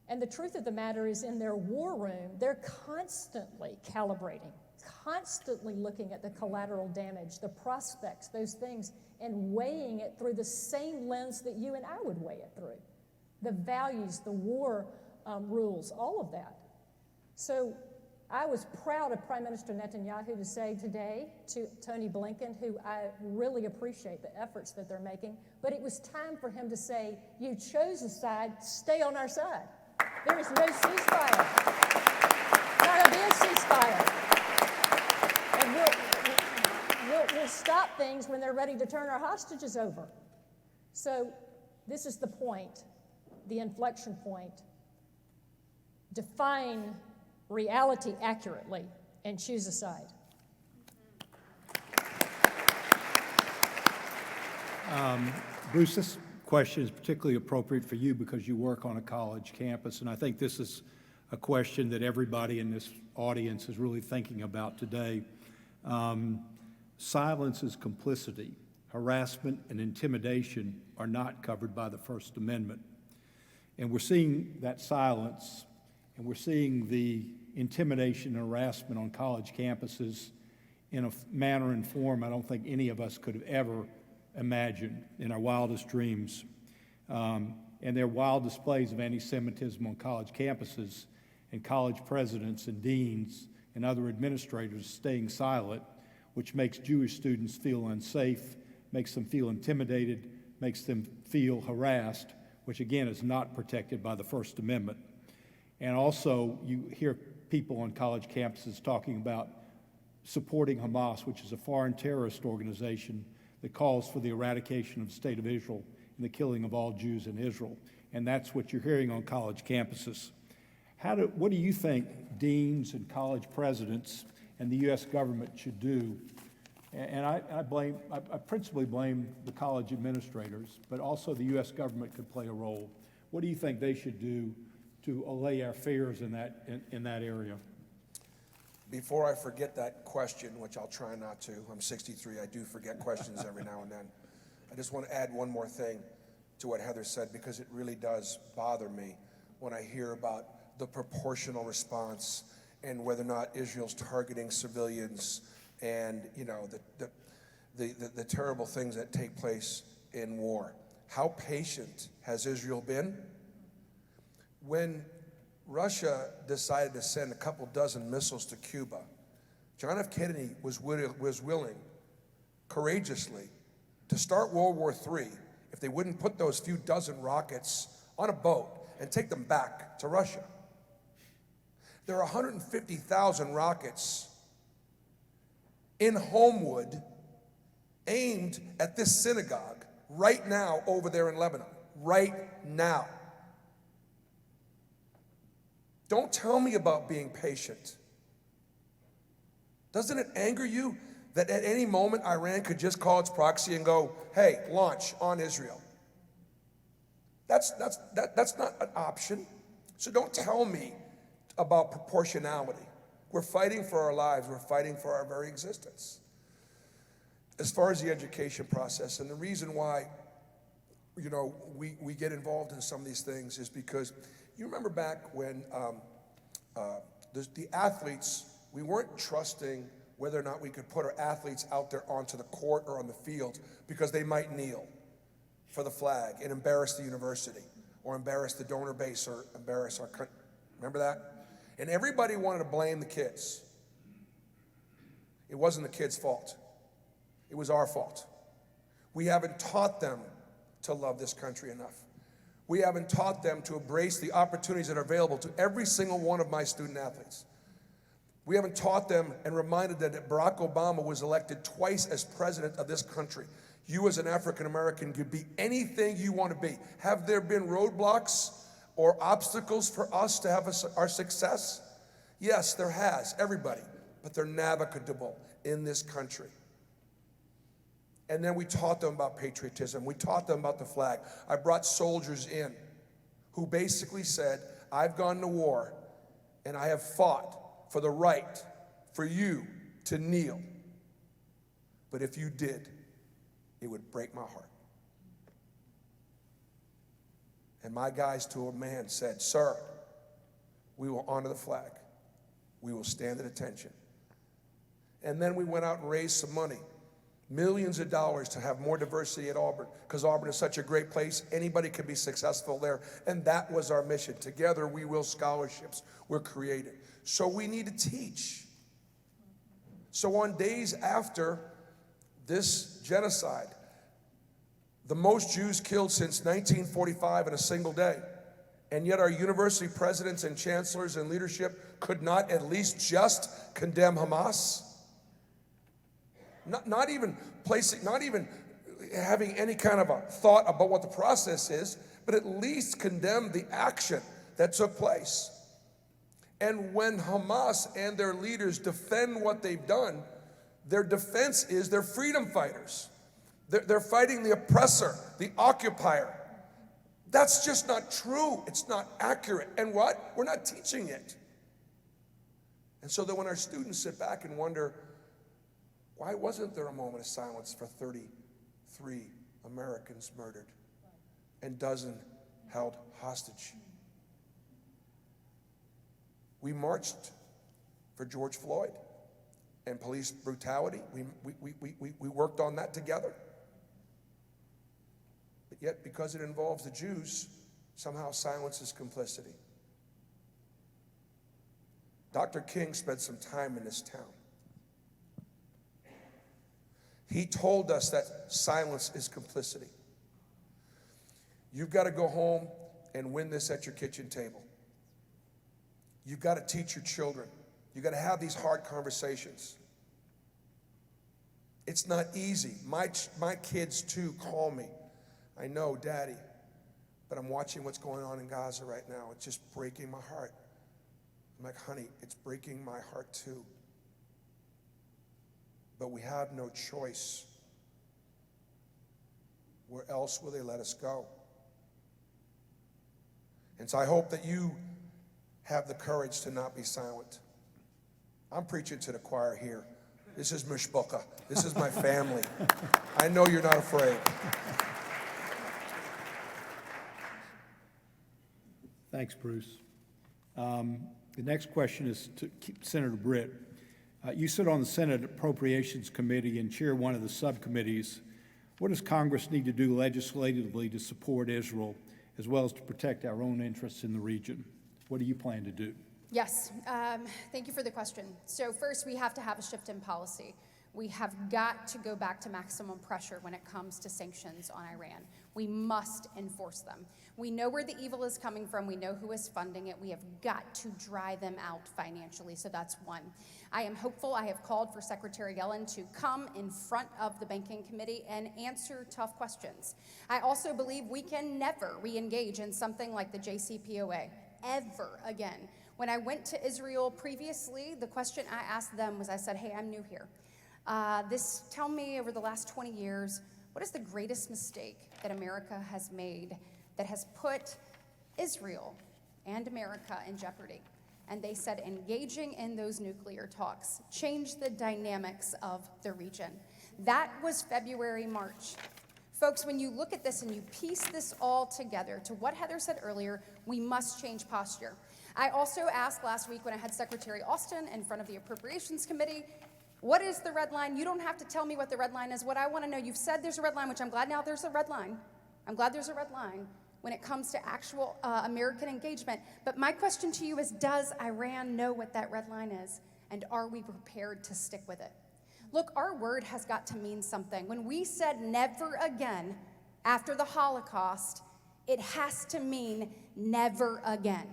And the truth of the matter is, in their war room, they're constantly calibrating, constantly looking at the collateral damage, the prospects, those things, and weighing it through the same lens that you and I would weigh it through. The values, the war rules, all of that. So I was proud of Prime Minister Netanyahu to say today to Tony Blinken, who I really appreciate the efforts that they're making, but it was time for him to say, you chose a side, stay on our side. There is no ceasefire. Not going to be a ceasefire. And we'll stop things when they're ready to turn our hostages over. So this is the point, the inflection point. Define reality accurately and choose a side. Bruce, this question is particularly appropriate for you because you work on a college campus, and I think this is a question that everybody in this audience is really thinking about today. Silence is complicity. Harassment and intimidation are not covered by the First Amendment. And we're seeing that silence, and we're seeing the intimidation and harassment on college campuses in a manner and form I don't think any of us could have ever imagined in our wildest dreams. And there are wild displays of anti-Semitism on college campuses, and college presidents and deans and other administrators staying silent, which makes Jewish students feel unsafe, makes them feel intimidated, makes them feel harassed, which again is not protected by the First Amendment. And also, you hear people on college campuses talking about supporting Hamas, which is a foreign terrorist organization that calls for the eradication of the state of Israel and the killing of all Jews in Israel. And that's what you're hearing on college campuses. What do you think deans and college presidents and the U.S. government should do? And I principally blame the college administrators, but also the U.S. government could play a role. What do you think they should do to allay our fears in that area? Before I forget that question, which I'll try not to, I'm 63, I do forget questions every now and then. I just want to add one more thing to what Heather said, because it really does bother me when I hear about the proportional response and whether or not Israel's targeting civilians and, you know, the terrible things that take place in war. How patient has Israel been? When Russia decided to send a couple dozen missiles to Cuba, John F. Kennedy was willing, courageously, to start World War III if they wouldn't put those few dozen rockets on a boat and take them back to Russia. There are 150,000 rockets in Homewood aimed at this synagogue right now over there in Lebanon, right now. Don't tell me about being patient. Doesn't it anger you that at any moment Iran could just call its proxy and go, hey, launch on Israel? That's not an option. So don't tell me about proportionality. We're fighting for our lives. We're fighting for our very existence. As far as the education process, and the reason why, you know, we get involved in some of these things is because you remember back when the athletes, we weren't trusting whether or not we could put our athletes out there onto the court or on the field because they might kneel for the flag and embarrass the university or embarrass the donor base or embarrass our country. Remember that? And everybody wanted to blame the kids. It wasn't the kids' fault. It was our fault. We haven't taught them to love this country enough. We haven't taught them to embrace the opportunities that are available to every single one of my student athletes. We haven't taught them and reminded them that Barack Obama was elected twice as president of this country. You as an African American could be anything you want to be. Have there been roadblocks or obstacles for us to have our success? Yes, there has, everybody, but they're navigable in this country. And then we taught them about patriotism. We taught them about the flag. I brought soldiers in who basically said, I've gone to war and I have fought for the right for you to kneel. But if you did, it would break my heart. And my guys to a man said, "Sir, we will honor the flag. We will stand at attention." And then we went out and raised some money, millions of dollars, to have more diversity at Auburn, because Auburn is such a great place. Anybody can be successful there. And that was our mission. Together we will scholarships were created. So we need to teach. So on days after this genocide, the most Jews killed since 1945 in a single day, and yet our university presidents and chancellors and leadership could not at least just condemn Hamas. Not even having any kind of a thought about what the process is, but at least condemn the action that took place. And when Hamas and their leaders defend what they've done, their defense is they're freedom fighters. They're fighting the oppressor, the occupier. That's just not true. It's not accurate. And what? We're not teaching it. And so that when our students sit back and wonder, why wasn't there a moment of silence for 33 Americans murdered and dozens held hostage? We marched for George Floyd and police brutality. We worked on that together. But yet, because it involves the Jews, somehow silence is complicity. Dr. King spent some time in this town. He told us that silence is complicity. You've got to go home and win this at your kitchen table. You've got to teach your children. You've got to have these hard conversations. It's not easy. My kids, too, call me. I know, Daddy, but I'm watching what's going on in Gaza right now. It's just breaking my heart. I'm like, honey, it's breaking my heart, too. But we have no choice. Where else will they let us go? And so I hope that you have the courage to not be silent. I'm preaching to the choir here. This is mishpucha. This is my family. I know you're not afraid. Thanks, Bruce. The next question is to Senator Britt. You sit on the Senate Appropriations Committee and chair one of the subcommittees. What does Congress need to do legislatively to support Israel, as well as to protect our own interests in the region? What do you plan to do? Yes, thank you for the question. So first, we have to have a shift in policy. We have got to go back to maximum pressure when it comes to sanctions on Iran. We must enforce them. We know where the evil is coming from. We know who is funding it. We have got to dry them out financially, so that's one. I am hopeful. I have called for Secretary Yellen to come in front of the Banking Committee and answer tough questions. I also believe we can never re-engage in something like the JCPOA, ever again. When I went to Israel previously, the question I asked them was, I said, hey, I'm new here. Tell me over the last 20 years, what is the greatest mistake that America has made that has put Israel and America in jeopardy? And they said engaging in those nuclear talks changed the dynamics of the region. That was February, March. Folks, when you look at this and you piece this all together, to what Heather said earlier, we must change posture. I also asked last week when I had Secretary Austin in front of the Appropriations Committee, what is the red line? You don't have to tell me what the red line is. What I want to know, you've said there's a red line, which I'm glad now there's a red line. I'm glad there's a red line when it comes to actual American engagement. But my question to you is, does Iran know what that red line is? And are we prepared to stick with it? Look, our word has got to mean something. When we said never again after the Holocaust, it has to mean never again.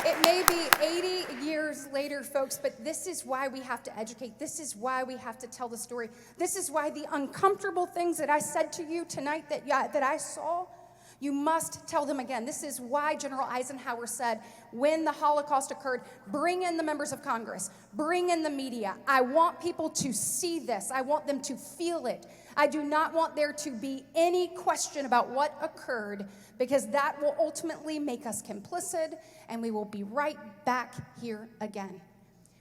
It may be 80 years later, folks, but this is why we have to educate. This is why we have to tell the story. This is why the uncomfortable things that I said to you tonight that I saw, you must tell them again. This is why General Eisenhower said, when the Holocaust occurred, bring in the members of Congress, bring in the media. I want people to see this. I want them to feel it. I do not want there to be any question about what occurred, because that will ultimately make us complicit, and we will be right back here again.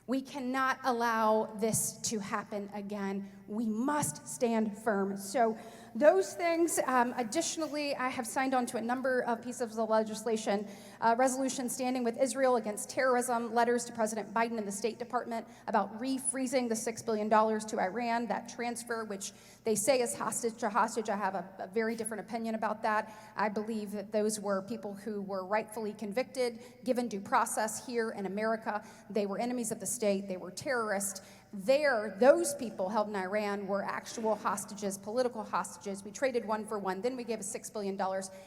We cannot allow this to happen again. We must stand firm. So those things, additionally, I have signed on to a number of pieces of legislation, resolutions standing with Israel against terrorism, letters to President Biden and the State Department about refreezing the $6 billion to Iran, that transfer, which they say is hostage to hostage. I have a very different opinion about that. I believe that those were people who were rightfully convicted, given due process here in America. They were enemies of the state. They were terrorists. Those people held in Iran were actual hostages, political hostages. We traded one for one. Then we gave us $6 billion.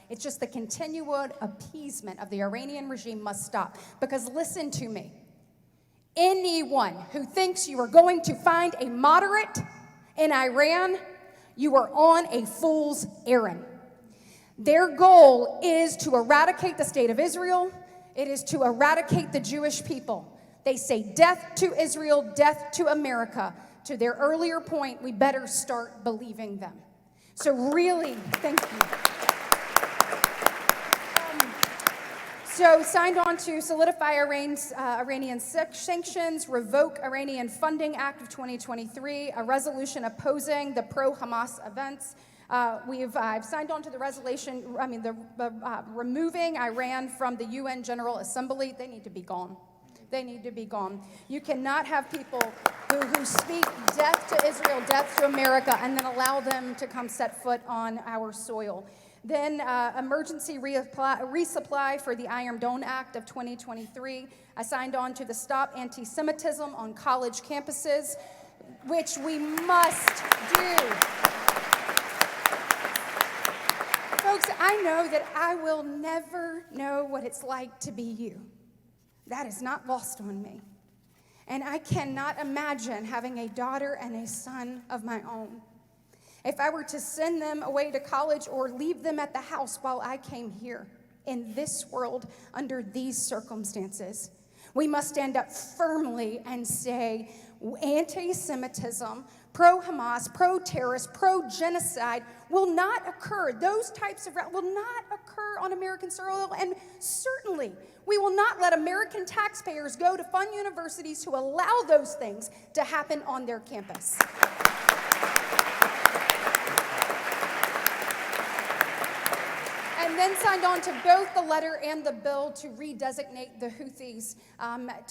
It's just the continued appeasement of the Iranian regime must stop. Because listen to me. Anyone who thinks you are going to find a moderate in Iran, you are on a fool's errand. Their goal is to eradicate the state of Israel. It is to eradicate the Jewish people. They say death to Israel, death to America. To their earlier point, we better start believing them. So really, thank you. So signed on to solidify Iranian sanctions, revoke Iranian Funding Act of 2023, a resolution opposing the pro-Hamas events. I've signed on to the resolution, removing Iran from the UN General Assembly. They need to be gone. They need to be gone. You cannot have people who speak death to Israel, death to America, and then allow them to come set foot on our soil. Then emergency resupply for the Iron Dome Act of 2023. I signed on to the Stop Antisemitism on College Campuses, which we must do. Folks, I know that I will never know what it's like to be you. That is not lost on me. And I cannot imagine having a daughter and a son of my own. If I were to send them away to college or leave them at the house while I came here in this world under these circumstances, we must stand up firmly and say anti-Semitism, pro-Hamas, pro-terrorist, pro-genocide will not occur. Those types of will not occur on American soil, and certainly we will not let American taxpayers go to fund universities who allow those things to happen on their campus. And then signed on to both the letter and the bill to redesignate the Houthis.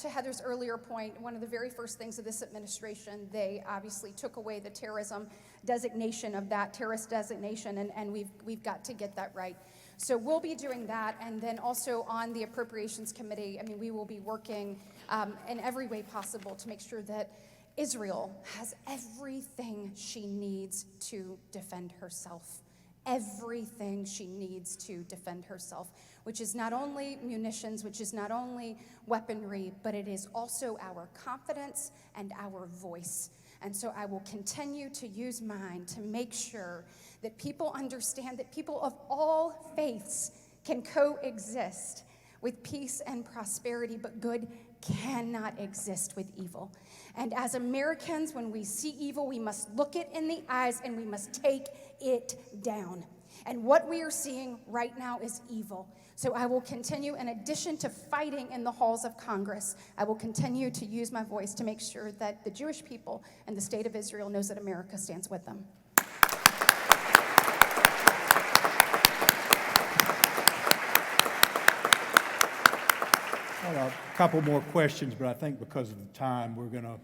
To Heather's earlier point, one of the very first things of this administration, they obviously took away the terrorism designation of that, terrorist designation, and we've got to get that right. So we'll be doing that, and then also on the Appropriations Committee, we will be working in every way possible to make sure that Israel has everything she needs to defend herself. Everything she needs to defend herself, which is not only munitions, which is not only weaponry, but it is also our confidence and our voice. And so I will continue to use mine to make sure that people understand that people of all faiths can coexist with peace and prosperity, but good cannot exist with evil. And as Americans, when we see evil, we must look it in the eyes and we must take it down. And what we are seeing right now is evil. So I will continue, in addition to fighting in the halls of Congress, I will continue to use my voice to make sure that the Jewish people and the state of Israel knows that America stands with them. Well, a couple more questions, but I think because of the time, we're going to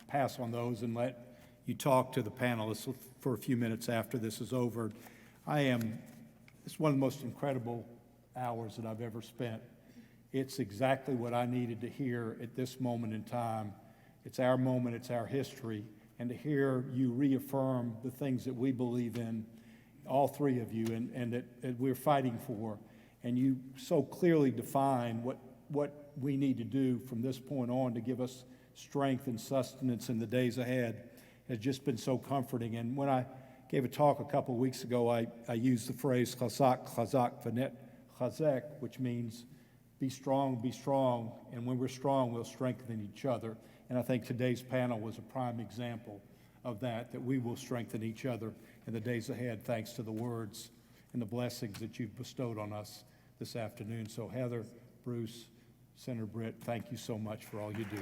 pass on those and let you talk to the panelists for a few minutes after this is over. It's one of the most incredible hours that I've ever spent. It's exactly what I needed to hear at this moment in time. It's our moment, it's our history, and to hear you reaffirm the things that we believe in, all three of you, and that we're fighting for, and you so clearly define what we need to do from this point on to give us strength and sustenance in the days ahead has just been so comforting. And when I gave a talk a couple of weeks ago, I used the phrase chazak, chazak, v'net chazek, which means be strong, and when we're strong, we'll strengthen each other. And I think today's panel was a prime example of that we will strengthen each other in the days ahead, thanks to the words and the blessings that you've bestowed on us this afternoon. So Heather, Bruce, Senator Britt, thank you so much for all you do.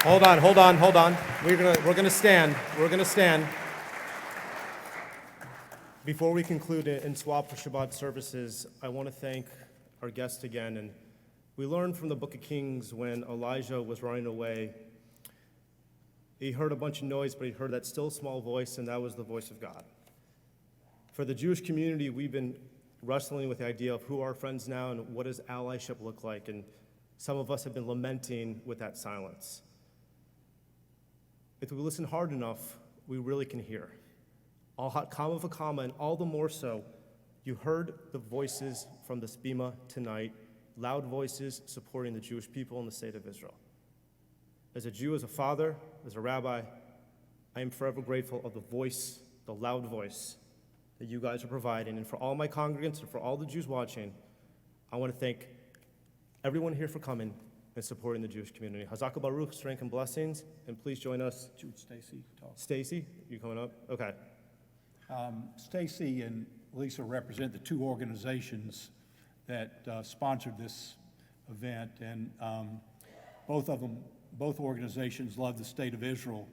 Hold on. We're gonna stand. Before we conclude and swap for Shabbat services, I want to thank our guest again. And we learned from the Book of Kings when Elijah was running away, he heard a bunch of noise, but he heard that still small voice, and that was the voice of God. For the Jewish community, we've been wrestling with the idea of who are our friends now and what does allyship look like, and some of us have been lamenting with that silence. If we listen hard enough, we really can hear. All hot comma for comma, and all the more so, you heard the voices from the Bima tonight, loud voices supporting the Jewish people in the state of Israel. As a Jew, as a father, as a rabbi, I am forever grateful of the voice, the loud voice that you guys are providing. And for all my congregants and for all the Jews watching, I want to thank everyone here for coming and supporting the Jewish community. Hazaka Baruch, strength and blessings, and please join us. Stacy, talk. Stacy, you coming up? Okay. Stacy and Lisa represent the two organizations that sponsored this event, and both organizations love the state of Israel,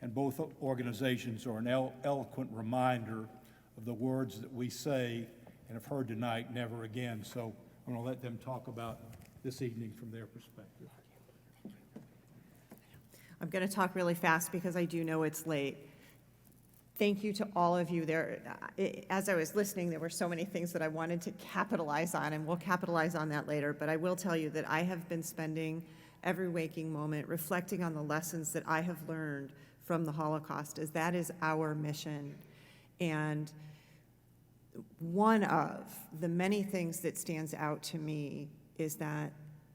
and both organizations are an eloquent reminder of the words that we say and have heard tonight, never again. So I'm going to let them talk about this evening from their perspective. I'm going to talk really fast because I do know it's late. Thank you to all of you there. As I was listening, there were so many things that I wanted to capitalize on, and we'll capitalize on that later. But I will tell you that I have been spending every waking moment reflecting on the lessons that I have learned from the Holocaust, as that is our mission. And one of the many things that stands out to me is that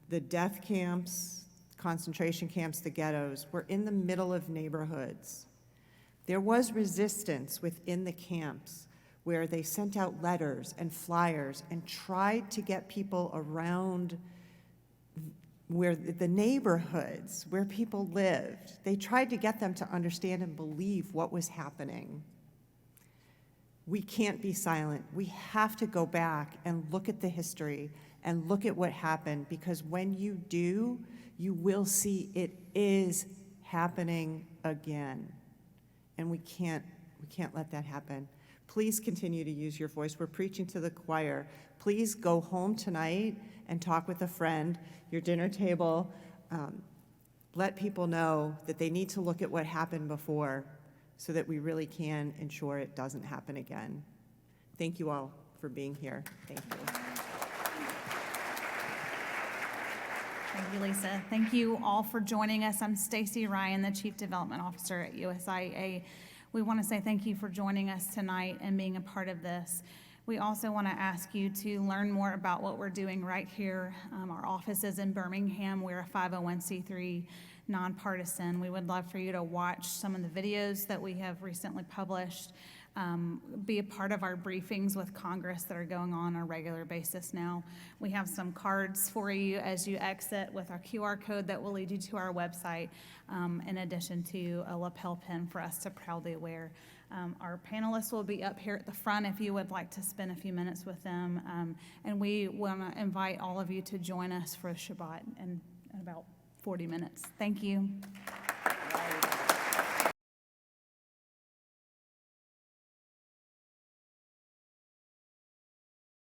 the death camps, concentration camps, the ghettos, were in the middle of neighborhoods. There was resistance within the camps where they sent out letters and flyers and tried to get people around where the neighborhoods where people lived. They tried to get them to understand and believe what was happening. We can't be silent. We have to go back and look at the history and look at what happened, because when you do, you will see it is happening again. And we can't let that happen. Please continue to use your voice. We're preaching to the choir. Please go home tonight and talk with a friend, your dinner table. Let people know that they need to look at what happened before so that we really can ensure it doesn't happen again. Thank you all for being here. Thank you. Thank you, Lisa. Thank you all for joining us. I'm Stacy Ryan, the Chief Development Officer at USIEA. We want to say thank you for joining us tonight and being a part of this. We also want to ask you to learn more about what we're doing right here. Our office is in Birmingham. We're a 501c3 nonpartisan. We would love for you to watch some of the videos that we have recently published. Be a part of our briefings with Congress that are going on a regular basis now. We have some cards for you as you exit with our QR code that will lead you to our website, in addition to a lapel pin for us to proudly wear. Our panelists will be up here at the front if you would like to spend a few minutes with them. And we want to invite all of you to join us for Shabbat in about 40 minutes. Thank you.